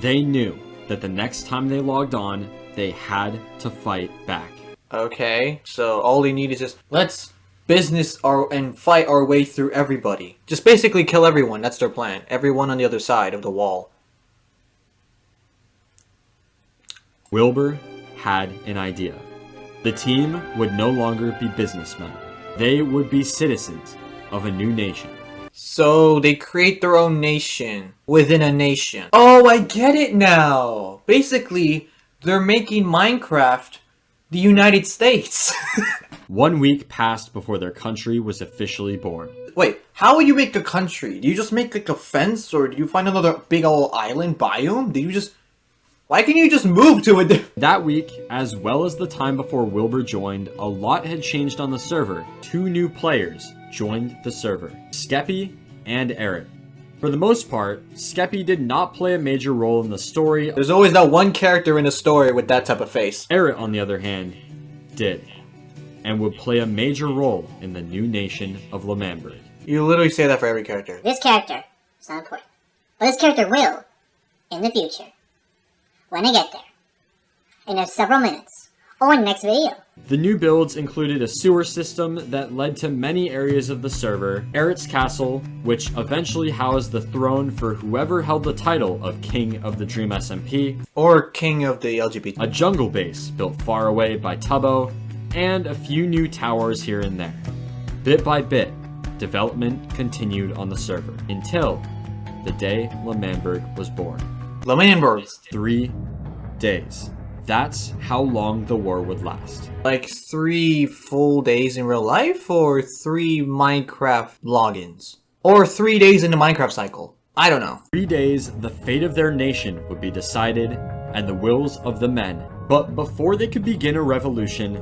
They knew that the next time they logged on, they had to fight back. Okay, so all they need is just, let's and fight our way through everybody. Just basically kill everyone, that's their plan. Everyone on the other side of the wall. Wilbur had an idea. The team would no longer be businessmen. They would be citizens of a new nation. So they create their own nation within a nation. Oh, I get it now. Basically, they're making Minecraft the United States. 1 week passed before their country was officially born. Wait, how would you make a country? Do you just make like a fence, or do you find another big old island biome? Do you just... Why can't you just move to it? That week, as well as the time before Wilbur joined, a lot had changed on the server. 2 new players joined the server, Skeppy and Eret. For the most part, Skeppy did not play a major role in the story. There's always that one character in a story with that type of face. Eret, on the other hand, did, and would play a major role in the new nation of Lamamberg. You literally say that for every character. This character is not important, but this character will, in the future, when I get there, in several minutes, or in the next video. The new builds included a sewer system that led to many areas of the server, Eret's castle, which eventually housed the throne for whoever held the title of King of the Dream SMP, or King of the LGBT, a jungle base built far away by Tubbo, and a few new towers here and there. Bit by bit, development continued on the server, until the day Lamamberg was born. Lamamberg. 3 days. That's how long the war would last. Like 3 full days in real life, or 3 Minecraft logins? Or 3 days in the Minecraft cycle? I don't know. 3 days, the fate of their nation would be decided, and the wills of the men. But before they could begin a revolution,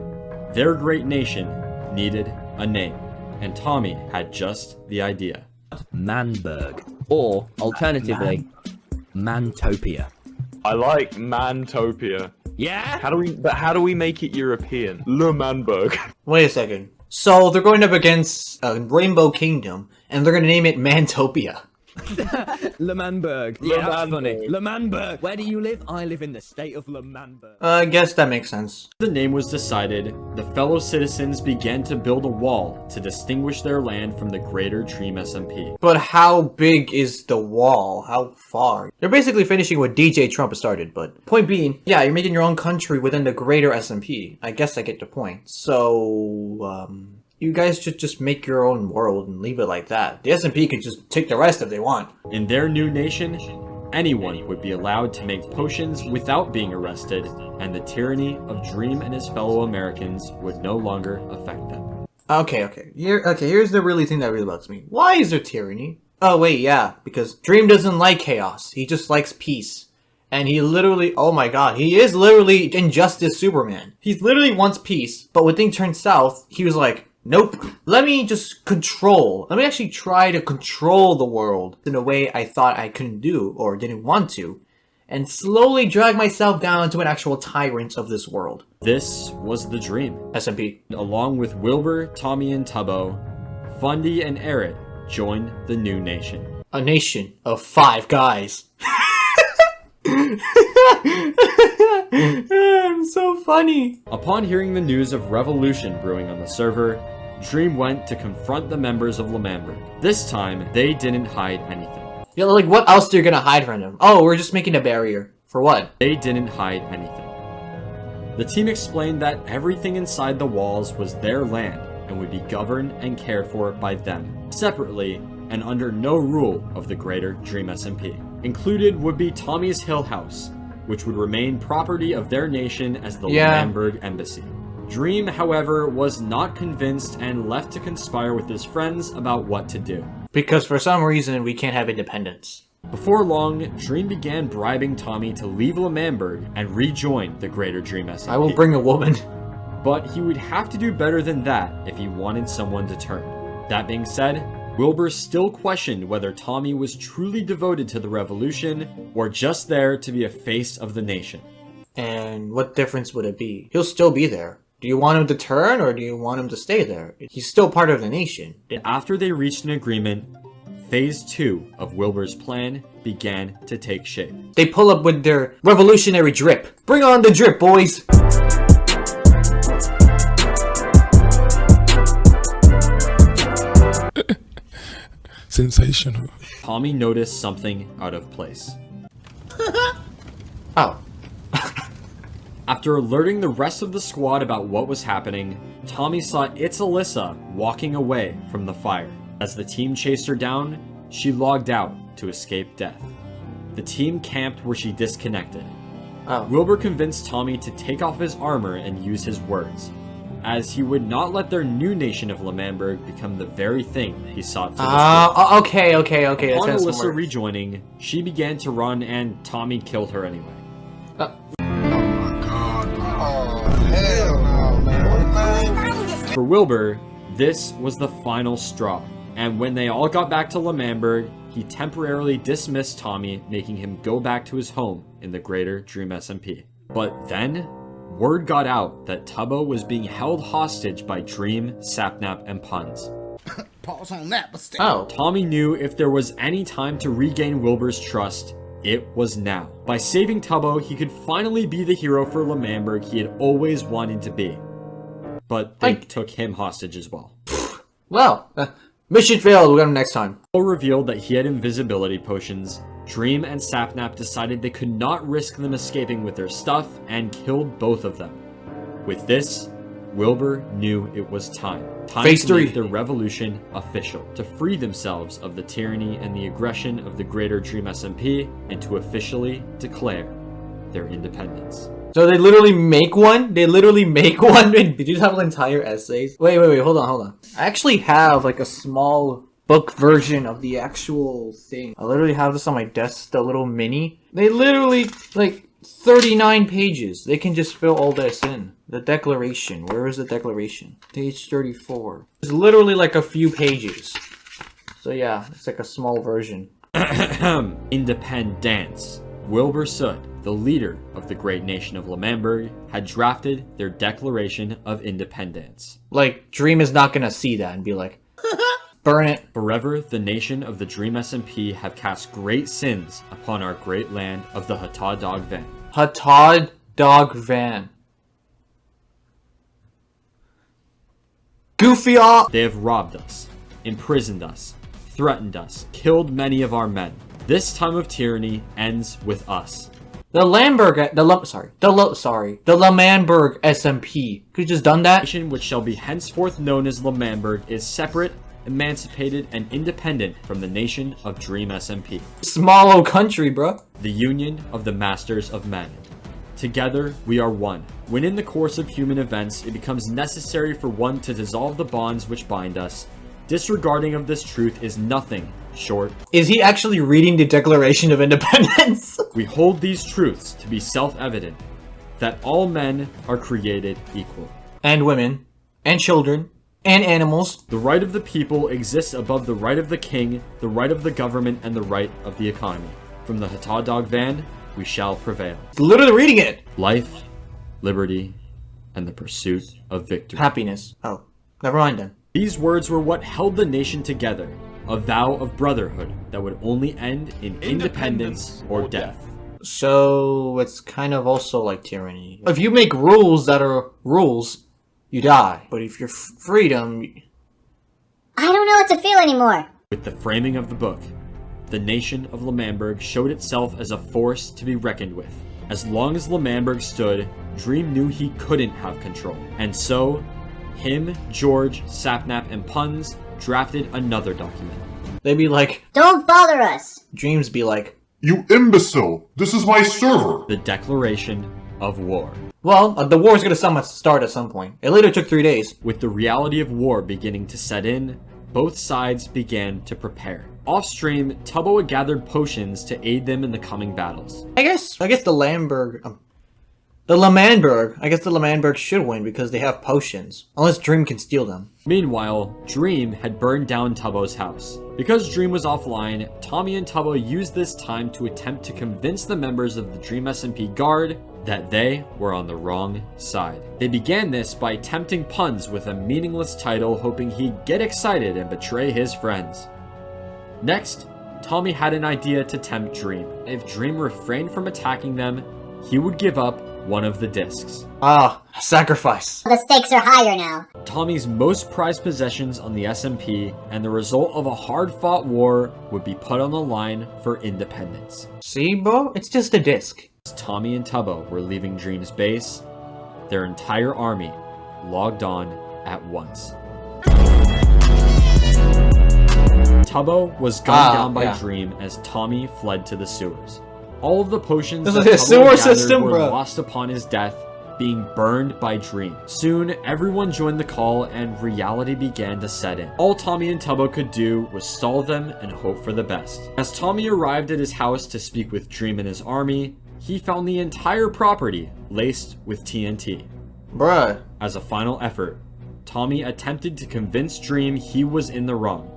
their great nation needed a name. And Tommy had just the idea. Manberg, or alternatively, Mantopia. I like Mantopia. Yeah? How do we make it European? Le Manberg. Wait a second. So they're going up against Rainbow Kingdom, and they're going to name it Mantopia. Le Manberg. Yeah, that's funny. Le Manberg. Where do you live? I live in the state of Le Manberg. I guess that makes sense. The name was decided, the fellow citizens began to build a wall to distinguish their land from the greater Dream SMP. But how big is the wall? How far? They're basically finishing what DJ Trump started, but point being, yeah, you're making your own country within the greater SMP. I guess I get the point. So, you guys should just make your own world and leave it like that. The SMP can just take the rest if they want. In their new nation, anyone would be allowed to make potions without being arrested, and the tyranny of Dream and his fellow Americans would no longer affect them. Okay. Here's the really thing that really bugs me. Why is there tyranny? Oh wait, yeah, because Dream doesn't like chaos. He just likes peace. And he literally, oh my god, he is literally Injustice Superman. He literally wants peace, but when things turn south, he was like, nope, let me just control. Let me actually try to control the world in a way I thought I couldn't do or didn't want to, and slowly drag myself down to an actual tyrant of this world. This was the Dream. SMP. Along with Wilbur, Tommy, and Tubbo, Fundy and Eric joined the new nation. A nation of 5 guys. I'm so funny. Upon hearing the news of revolution brewing on the server, Dream went to confront the members of Lamamberg. This time, they didn't hide anything. Yeah, like what else are you gonna hide from them? Oh, we're just making a barrier. For what? They didn't hide anything. The team explained that everything inside the walls was their land and would be governed and cared for by them, separately and under no rule of the greater Dream SMP. Included would be Tommy's Hill House, which would remain property of their nation as the Lamamberg Embassy. Dream, however, was not convinced and left to conspire with his friends about what to do. Because for some reason, we can't have independence. Before long, Dream began bribing Tommy to leave Lamamberg and rejoin the greater Dream SMP. I will bring a woman. But he would have to do better than that if he wanted someone to turn. That being said, Wilbur still questioned whether Tommy was truly devoted to the revolution or just there to be a face of the nation. And what difference would it be? He'll still be there. Do you want him to turn or do you want him to stay there? He's still part of the nation. After they reached an agreement, Phase 2 of Wilbur's plan began to take shape. They pull up with their revolutionary drip. Bring on the drip, boys! Sensational. Tommy noticed something out of place. Oh. After alerting the rest of the squad about what was happening, Tommy saw It's Alyssa walking away from the fire. As the team chased her down, she logged out to escape death. The team camped where she disconnected. Oh. Wilbur convinced Tommy to take off his armor and use his words, as he would not let their new nation of Lamamberg become the very thing he sought to destroy. Okay. Upon Alyssa rejoining, she began to run and Tommy killed her anyway. For Wilbur, this was the final straw, and when they all got back to Lamamberg, he temporarily dismissed Tommy, making him go back to his home in the greater Dream SMP. But then, word got out that Tubbo was being held hostage by Dream, Sapnap, and Puns. Pause on that, but still. Oh. Tommy knew if there was any time to regain Wilbur's trust, it was now. By saving Tubbo, he could finally be the hero for Lamamberg he had always wanted to be. But they took him hostage as well. Well, mission failed. We'll get him next time. Tubbo revealed that he had invisibility potions. Dream and Sapnap decided they could not risk them escaping with their stuff and killed both of them. With this, Wilbur knew it was time. Phase to 3. make the revolution official, to free themselves of the tyranny and the aggression of the greater Dream SMP, and to officially declare their independence. So they literally make one? They literally make one? Did you have entire essays? Wait, hold on. I actually have like a small book version of the actual thing. I literally have this on my desk, the little mini. They literally, like, 39 pages. They can just fill all this in. The declaration. Where is the declaration? Page 34. It's literally like a few pages. So yeah, it's like a small version. Independence. Wilbur Soot, the leader of the great nation of L'Manberg, had drafted their Declaration of Independence. Like, Dream is not gonna see that and be like, burn it. Forever, the nation of the Dream SMP have cast great sins upon our great land of the Hata Dog Van. Hata Dog Van. Goofy off. They have robbed us, imprisoned us, threatened us, killed many of our men. This time of tyranny ends with us. The L'Manberg SMP. Could you just done that? The nation which shall be henceforth known as L'Manberg is separate, emancipated, and independent from the nation of Dream SMP. Small old country, bro. The union of the masters of men. Together, we are one. When in the course of human events, it becomes necessary for one to dissolve the bonds which bind us, disregarding of this truth is nothing short. Is he actually reading the Declaration of Independence? We hold these truths to be self-evident, that all men are created equal. And women, and children, and animals. The right of the people exists above the right of the king, the right of the government, and the right of the economy. From the Hata Dog Van, we shall prevail. Literally reading it. Life, liberty, and the pursuit of victory. Happiness. Oh, never mind then. These words were what held the nation together, a vow of brotherhood that would only end in independence or death. So it's kind of also like tyranny. If you make rules that are rules, you die. But if you're freedom... I don't know what to feel anymore. With the framing of the book, the nation of L'Manberg showed itself as a force to be reckoned with. As long as L'Manberg stood, Dream knew he couldn't have control. And so, him, George, Sapnap, and Puns drafted another document. They'd be like, don't bother us. Dreams be like, you imbecile! This is my server! The Declaration of War. Well, the war is gonna start at some point. It later took 3 days. With the reality of war beginning to set in, both sides began to prepare. Off-stream, Tubbo had gathered potions to aid them in the coming battles. I guess the L'Manberg should win because they have potions. Unless Dream can steal them. Meanwhile, Dream had burned down Tubbo's house. Because Dream was offline, Tommy and Tubbo used this time to attempt to convince the members of the Dream SMP Guard that they were on the wrong side. They began this by tempting Puns with a meaningless title, hoping he'd get excited and betray his friends. Next, Tommy had an idea to tempt Dream. If Dream refrained from attacking them, he would give up one of the discs. Ah, sacrifice. The stakes are higher now. Tommy's most prized possessions on the SMP, and the result of a hard-fought war would be put on the line for independence. See, bro? It's just a disc. As Tommy and Tubbo were leaving Dream's base, their entire army logged on at once. Tubbo was gunned down by Dream as Tommy fled to the sewers. All of the potions that Tubbo gathered were lost upon his death, being burned by Dream. Soon, everyone joined the call and reality began to set in. All Tommy and Tubbo could do was stall them and hope for the best. As Tommy arrived at his house to speak with Dream and his army, he found the entire property laced with TNT. Bruh. As a final effort, Tommy attempted to convince Dream he was in the wrong,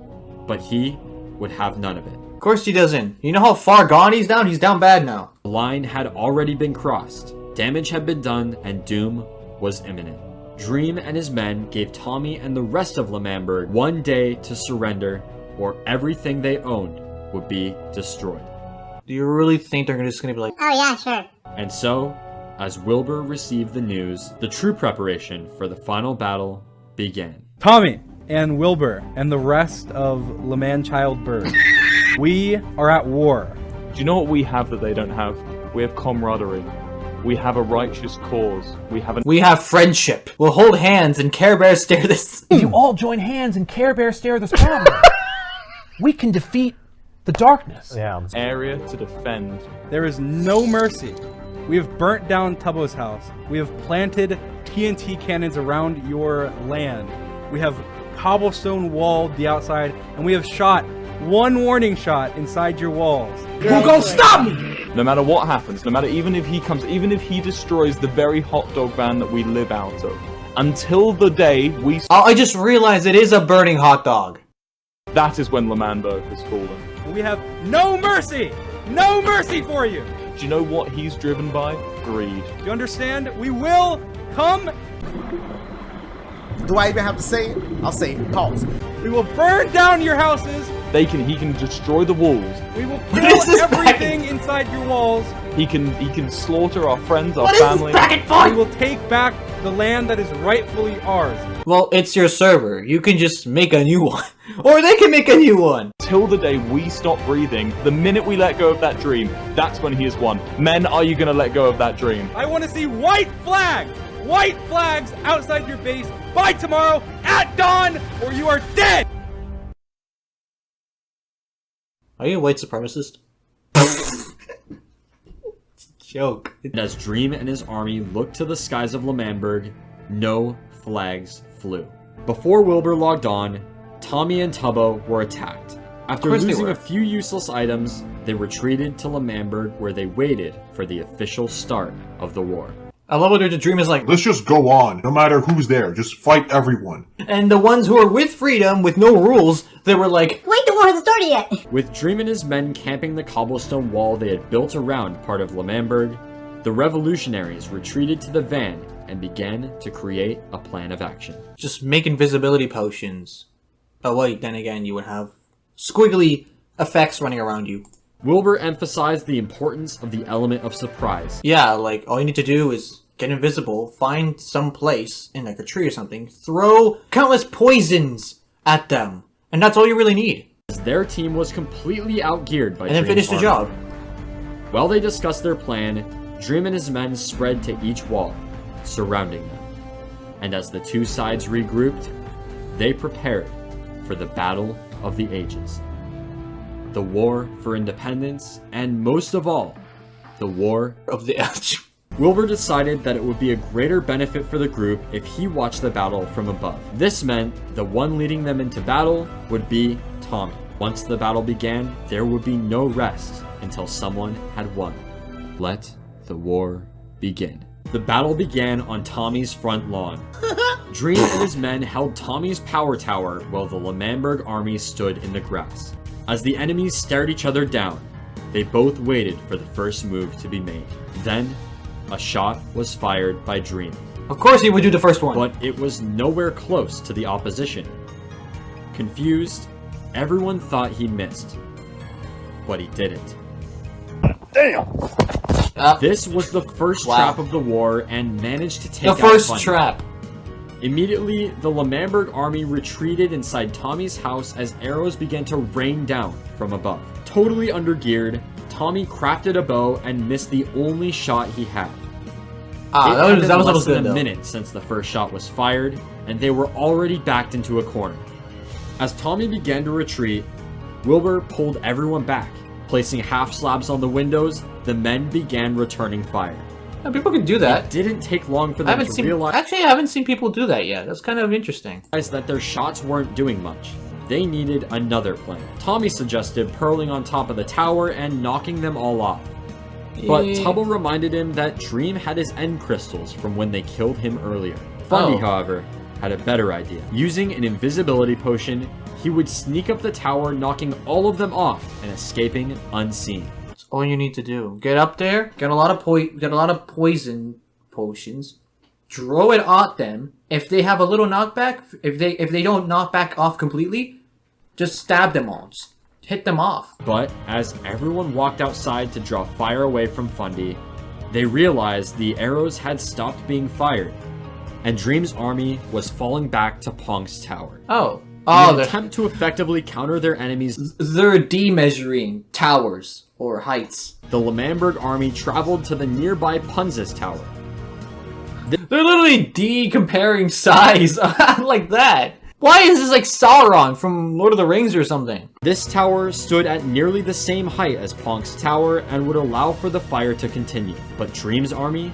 but he would have none of it. Of course he doesn't. You know how far gone he's down? He's down bad now. The line had already been crossed. Damage had been done and doom was imminent. Dream and his men gave Tommy and the rest of L'Manberg 1 day to surrender, or everything they owned would be destroyed. Do you really think they're just gonna be like, oh yeah, sure. And so, as Wilbur received the news, the true preparation for the final battle began. Tommy and Wilbur and the rest of L'Manchild Bird, we are at war. Do you know what we have that they don't have? We have camaraderie. We have a righteous cause. We have friendship. We'll hold hands and Care Bear stare this. If you all join hands and Care Bear stare this problem, we can defeat the darkness. Yeah. Area to defend. There is no mercy. We have burnt down Tubbo's house. We have planted TNT cannons around your land. We have cobblestone walled the outside, and we have shot one warning shot inside your walls. Who gonna stop me? No matter what happens, no matter even if he destroys the very hot dog van that we live out of, until the day we... I just realized it is a burning hot dog. that is when L'Manberg has fallen. We have no mercy! No mercy for you! Do you know what he's driven by? Greed. Do you understand? We will come. Do I even have to say it? I'll say it. Pause. We will burn down your houses. He can destroy the walls. We will kill everything inside your walls. He can slaughter our friends, our What family. is this back and forth? We will take back the land that is rightfully ours. Well, it's your server. You can just make a new one. Or they can make a new one. Till the day we stop breathing, the minute we let go of that dream, that's when he has won. Men, are you gonna let go of that dream? I want to see white flags! White flags outside your base by tomorrow at dawn, or you are dead! Are you a white supremacist? It's a joke. And as Dream and his army looked to the skies of L'Manberg, no flags flew. Before Wilbur logged on, Tommy and Tubbo were attacked. After losing a few useless items, they retreated to L'Manberg where they waited for the official start of the war. I love what the Dream is like, Let's just go on, no matter who's there. Just fight everyone. and the ones who are with freedom, with no rules, they were like, Wait, the war hasn't started yet! With Dream and his men camping the cobblestone wall they had built around part of L'Manberg, the revolutionaries retreated to the van and began to create a plan of action. just make invisibility potions. Oh wait, then again, you would have squiggly effects running around you. Wilbur emphasized the importance of the element of surprise. Yeah, like, all you need to do is get invisible, find some place, in like a tree or something, throw countless poisons at them, and that's all you really need. Their team was completely outgeared by And then Dream's finish the army. job. While they discussed their plan, Dream and his men spread to each wall, surrounding them. And as the two sides regrouped, they prepared for the Battle of the Ages. The war for independence, and most of all, the war of the Ages. Wilbur decided that it would be a greater benefit for the group if he watched the battle from above. This meant the one leading them into battle would be Tommy. Once the battle began, there would be no rest until someone had won. Let the war begin. The battle began on Tommy's front lawn. Dream and his men held Tommy's power tower while the L'Manberg army stood in the grass. As the enemies stared each other down, they both waited for the first move to be made. Then, a shot was fired by Dream. Of course he would do the first one. But it was nowhere close to the opposition. Confused, everyone thought he missed. But he didn't. Damn! This was the first trap of the war and managed to take out the first Funny. trap. Immediately, the L'Manberg army retreated inside Tommy's house as arrows began to rain down from above. Totally undergeared, Tommy crafted a bow and missed the only shot he had. That was less than a minute since the first shot was fired, and they were already backed into a corner. As Tommy began to retreat, Wilbur pulled everyone back. Placing half slabs on the windows, the men began returning fire. Yeah, people can do that. It didn't take long for them to realize. Actually, I haven't seen people do that yet. That's kind of interesting. That their shots weren't doing much. They needed another plan. Tommy suggested purling on top of the tower and knocking them all off. But Tubbo reminded him that Dream had his end crystals from when they killed him earlier. Fundy, however, had a better idea. Using an invisibility potion, he would sneak up the tower, knocking all of them off and escaping unseen. That's all you need to do. Get up there, get a lot of poison potions, throw it at them. If they have a little knockback, if they don't knock back off completely, just stab them all. Just hit them off. But as everyone walked outside to draw fire away from Fundy, they realized the arrows had stopped being fired, and Dream's army was falling back to Ponk's tower. In an attempt to effectively counter their enemies, they're demeasuring towers or heights. The L'Manberg army traveled to the nearby Punz's tower. They're literally comparing size like that. Why is this like Sauron from Lord of the Rings or something? This tower stood at nearly the same height as Ponk's tower and would allow for the fire to continue. But Dream's army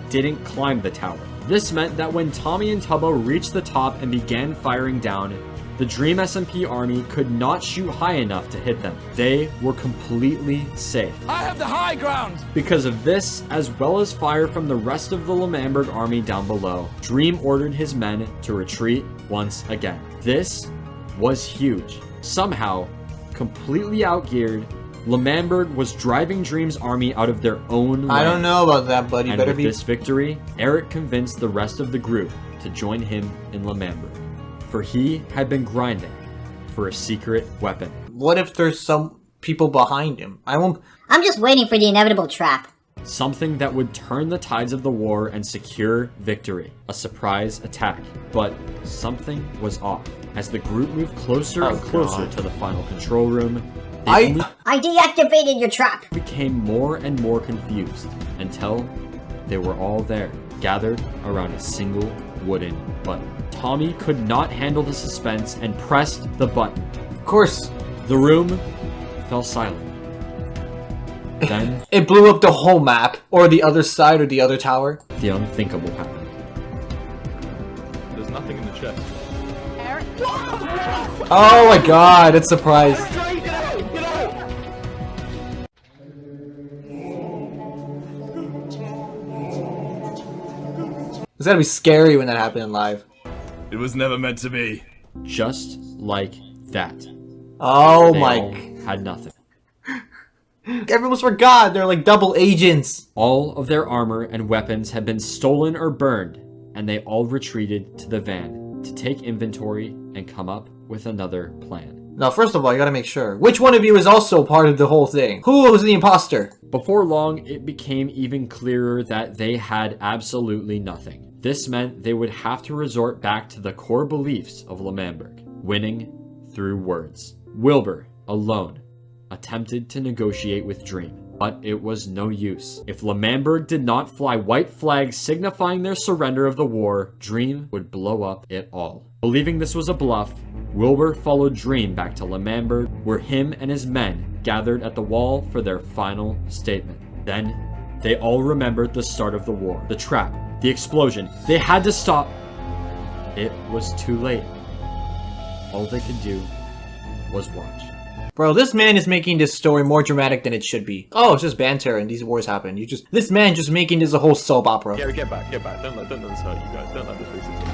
didn't climb the tower. This meant that when Tommy and Tubbo reached the top and began firing down, the Dream SMP army could not shoot high enough to hit them. They were completely safe. I have the high ground! Because of this, as well as fire from the rest of the L'Manberg army down below, Dream ordered his men to retreat once again. This was huge. Somehow, completely outgeared, L'Manberg was driving Dream's army out of their own land. I don't know about that, buddy. And with this victory, Eric convinced the rest of the group to join him in L'Manberg, for he had been grinding for a secret weapon. What if there's some people behind him? I'm just waiting for the inevitable trap. Something that would turn the tides of the war and secure victory. A surprise attack. But something was off. As the group moved closer and closer to the final control room, I deactivated your trap. Became more and more confused until they were all there, gathered around a single wooden button. Tommy could not handle the suspense and pressed the button. Of course. The room fell silent. Then it blew up the whole map, or the other side, or the other tower. The unthinkable happened. There's nothing in the chest. Oh my god, it's a surprise. It's gotta be scary when that happened in live. It was never meant to be. Just like that. Oh they my all had nothing. Everyone's forgot. They're like double agents. All of their armor and weapons had been stolen or burned, and they all retreated to the van to take inventory and come up with another plan. Now, first of all, you gotta make sure. Which one of you is also part of the whole thing? Who was the imposter? Before long, it became even clearer that they had absolutely nothing. This meant they would have to resort back to the core beliefs of L'Manberg, winning through words. Wilbur, alone, attempted to negotiate with Dream, but it was no use. If L'Manberg did not fly white flags signifying their surrender of the war, Dream would blow up it all. Believing this was a bluff, Wilbur followed Dream back to L'Manberg, where him and his men gathered at the wall for their final statement. Then, they all remembered the start of the war, the trap, the explosion. They had to stop. It was too late. All they could do was watch. Bro, this man is making this story more dramatic than it should be. Oh, it's just banter and these wars happen. This man just making this a whole soap opera. Gary, get back. Don't let this hurt you guys. Don't let this racism hurt you.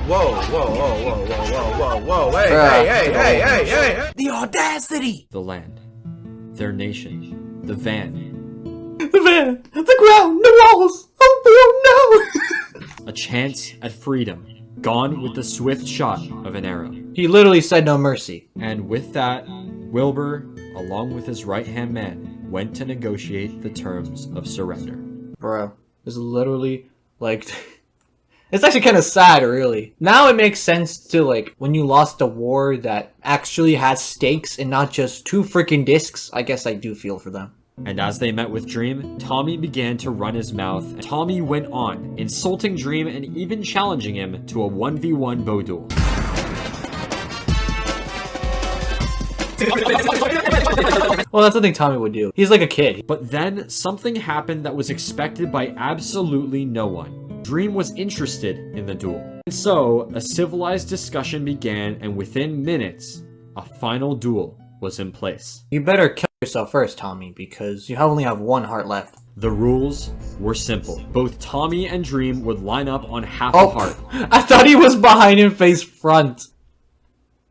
Whoa, hey. The audacity! The land, their nation, the van. The van, the ground, the walls. Oh no! A chance at freedom, gone with the swift shot of an arrow. He literally said no mercy. And with that, Wilbur, along with his right-hand man, went to negotiate the terms of surrender. Bro, it's literally, like... It's actually kind of sad, really. Now it makes sense to, like, when you lost a war that actually has stakes and not just 2 freaking discs, I guess I do feel for them. And as they met with Dream, Tommy began to run his mouth. And Tommy went on, insulting Dream and even challenging him to a 1v1 bow duel. Well, that's something Tommy would do. He's like a kid. But then, something happened that was expected by absolutely no one. Dream was interested in the duel. And so, a civilized discussion began, and within minutes, a final duel was in place. You better kill yourself first, Tommy, because you only have 1 heart left. The rules were simple. Both Tommy and Dream would line up on half a heart. I thought he was behind him face front.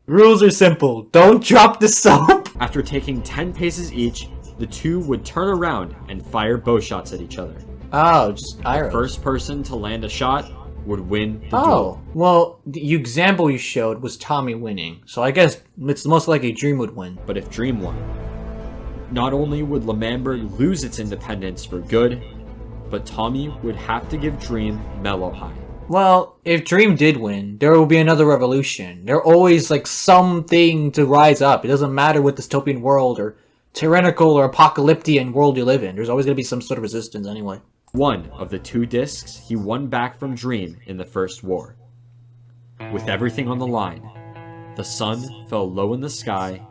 Rules are simple. Don't drop the soap. After taking 10 paces each, the two would turn around and fire bow shots at each other. Oh, just arrows. The first person to land a shot would win the duel. Oh, well, the example you showed was Tommy winning, so I guess it's most likely Dream would win. But if Dream won, not only would L'Manberg lose its independence for good, but Tommy would have to give Dream Mellow High. Well, if Dream did win, there will be another revolution. There's always, like, something to rise up. It doesn't matter what dystopian world or tyrannical or apocalyptic world you live in. There's always going to be some sort of resistance anyway. One of the 2 discs he won back from Dream in the first war. With everything on the line, the sun fell low in the sky,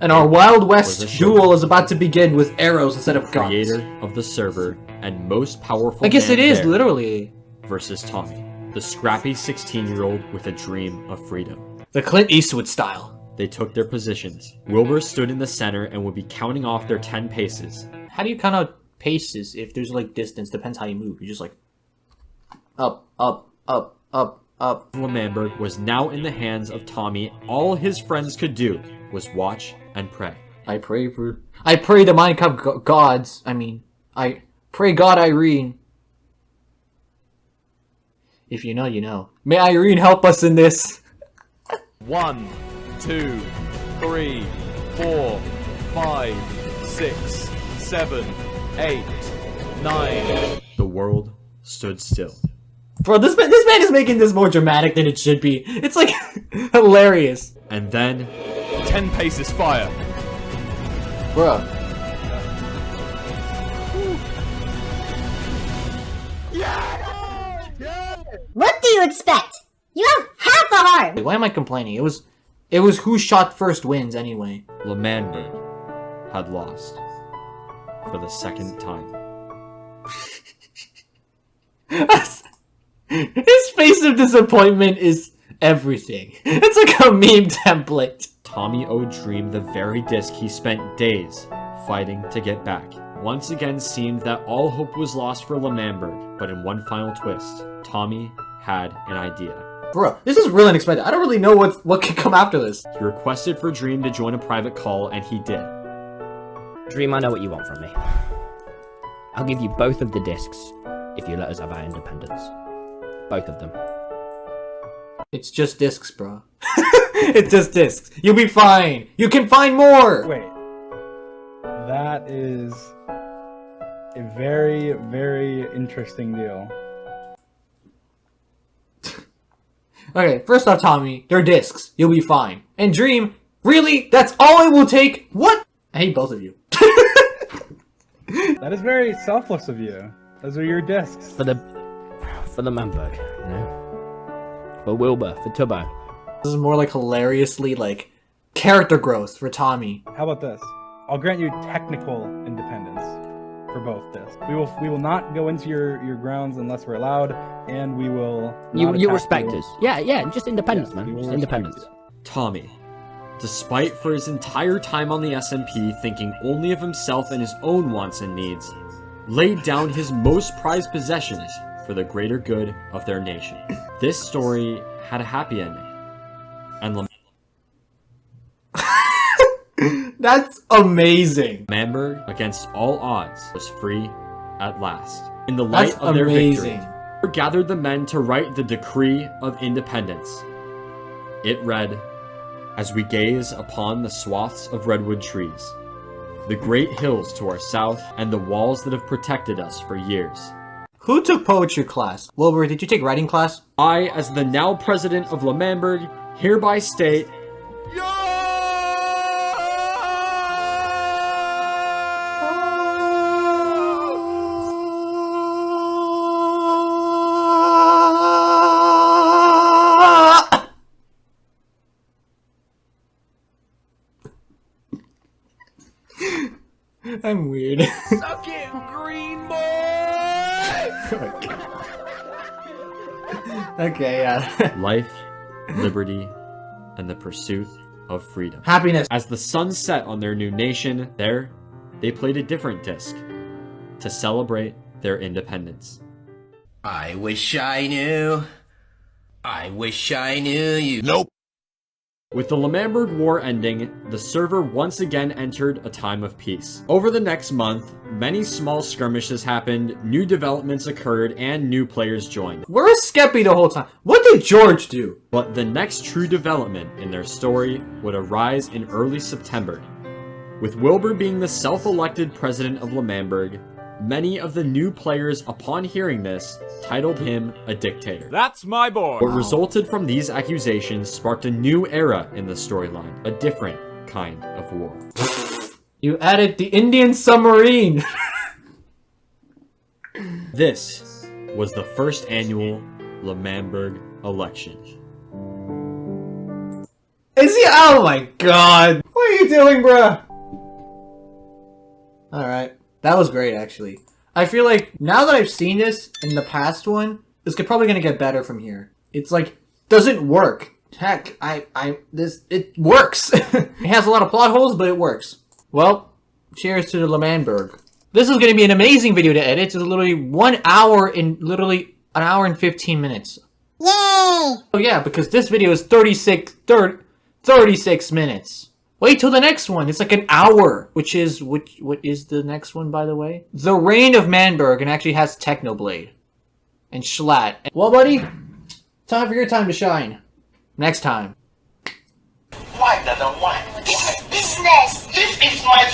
and our Wild West duel is about to begin with arrows instead of guns. Creator of the server and most powerful I guess man it is, there literally. Versus Tommy, the scrappy 16-year-old with a dream of freedom. The Clint Eastwood style. They took their positions. Wilbur stood in the center and would be counting off their 10 paces. How do you count out paces if there's like distance? Depends how you move. You're just like up, up, up, up, up. L'Manberg was now in the hands of Tommy. All his friends could do was watch and pray. I pray to Minecraft gods. I pray God Irene. If you know, you know. May Irene help us in this. 1, 2, 3, 4, 5, 6, 7, 8, 9. The world stood still. Bro, this man is making this more dramatic than it should be. It's like hilarious. And then 10 paces fire. Bruh. What do you expect? You have half a heart! Why am I complaining? It was who shot first wins anyway. L'Manberg had lost for the second time. His face of disappointment is everything. It's like a meme template. Tommy owed Dream the very disc he spent days fighting to get back. Once again seemed that all hope was lost for L'Manberg, but in one final twist, Tommy had an idea. Bro, this is real unexpected. I don't really know what could come after this. He requested for Dream to join a private call, and he did. Dream, I know what you want from me. I'll give you both of the discs if you let us have our independence. Both of them. It's just discs, bro. It's just discs. You'll be fine. You can find more. Wait. That is a very, very interesting deal. Okay, first off, Tommy, they're discs. You'll be fine. And Dream, really? That's all it will take? What? I hate both of you. That is very selfless of you. Those are your discs. For the Manberg, you know? For Wilbur, for Tubbo. This is more like hilariously, like, character growth for Tommy. How about this? I'll grant you technical independence for both discs. We will not go into your grounds unless we're allowed, and we will. You respect us. Yeah, just independence, man. Just independence. Tommy, despite for his entire time on the SMP thinking only of himself and his own wants and needs, laid down his most prized possessions for the greater good of their nation. This story had a happy ending. And That's amazing. L'Manberg, against all odds, was free at last. In the light of their victory, gathered the men to write the Decree of Independence. It read, "As we gaze upon the swaths of redwood trees, the great hills to our south, and the walls that have protected us for years." Who took poetry class? Wilbur, did you take writing class? I, as the now president of L'Manberg, hereby state, I'm weird. Suck it, green boy! Okay, yeah. life, liberty, and the pursuit of freedom. Happiness. As the sun set on their new nation, there, they played a different disc to celebrate their independence. I wish I knew. I wish I knew you. Nope. With the L'Manberg War ending, the server once again entered a time of peace. Over the next month, many small skirmishes happened, new developments occurred, and new players joined. Where was Skeppy the whole time? What did George do? But the next true development in their story would arise in early September. With Wilbur being the self-elected president of L'Manberg, many of the new players, upon hearing this, titled him a dictator. That's my boy! What resulted from these accusations sparked a new era in the storyline, a different kind of war. You added the Indian submarine! This was the first annual L'Manberg election. Is he? Oh my god! What are you doing, bruh? Alright. That was great, actually. I feel like, now that I've seen this in the past one, it's probably gonna get better from here. It's like, doesn't work. Heck, it works! It has a lot of plot holes, but it works. Well, cheers to the L'Manberg. This is gonna be an amazing video to edit. It's literally 1 hour and literally an hour and 15 minutes. Yay! Oh yeah, because this video is 36 minutes. Wait till the next one. It's like an hour. What is the next one, by the way? The Reign of Manberg, and actually has Technoblade. And Schlatt. Well, buddy, time for your time to shine. Next time. Why doesn't want? This is business. This is my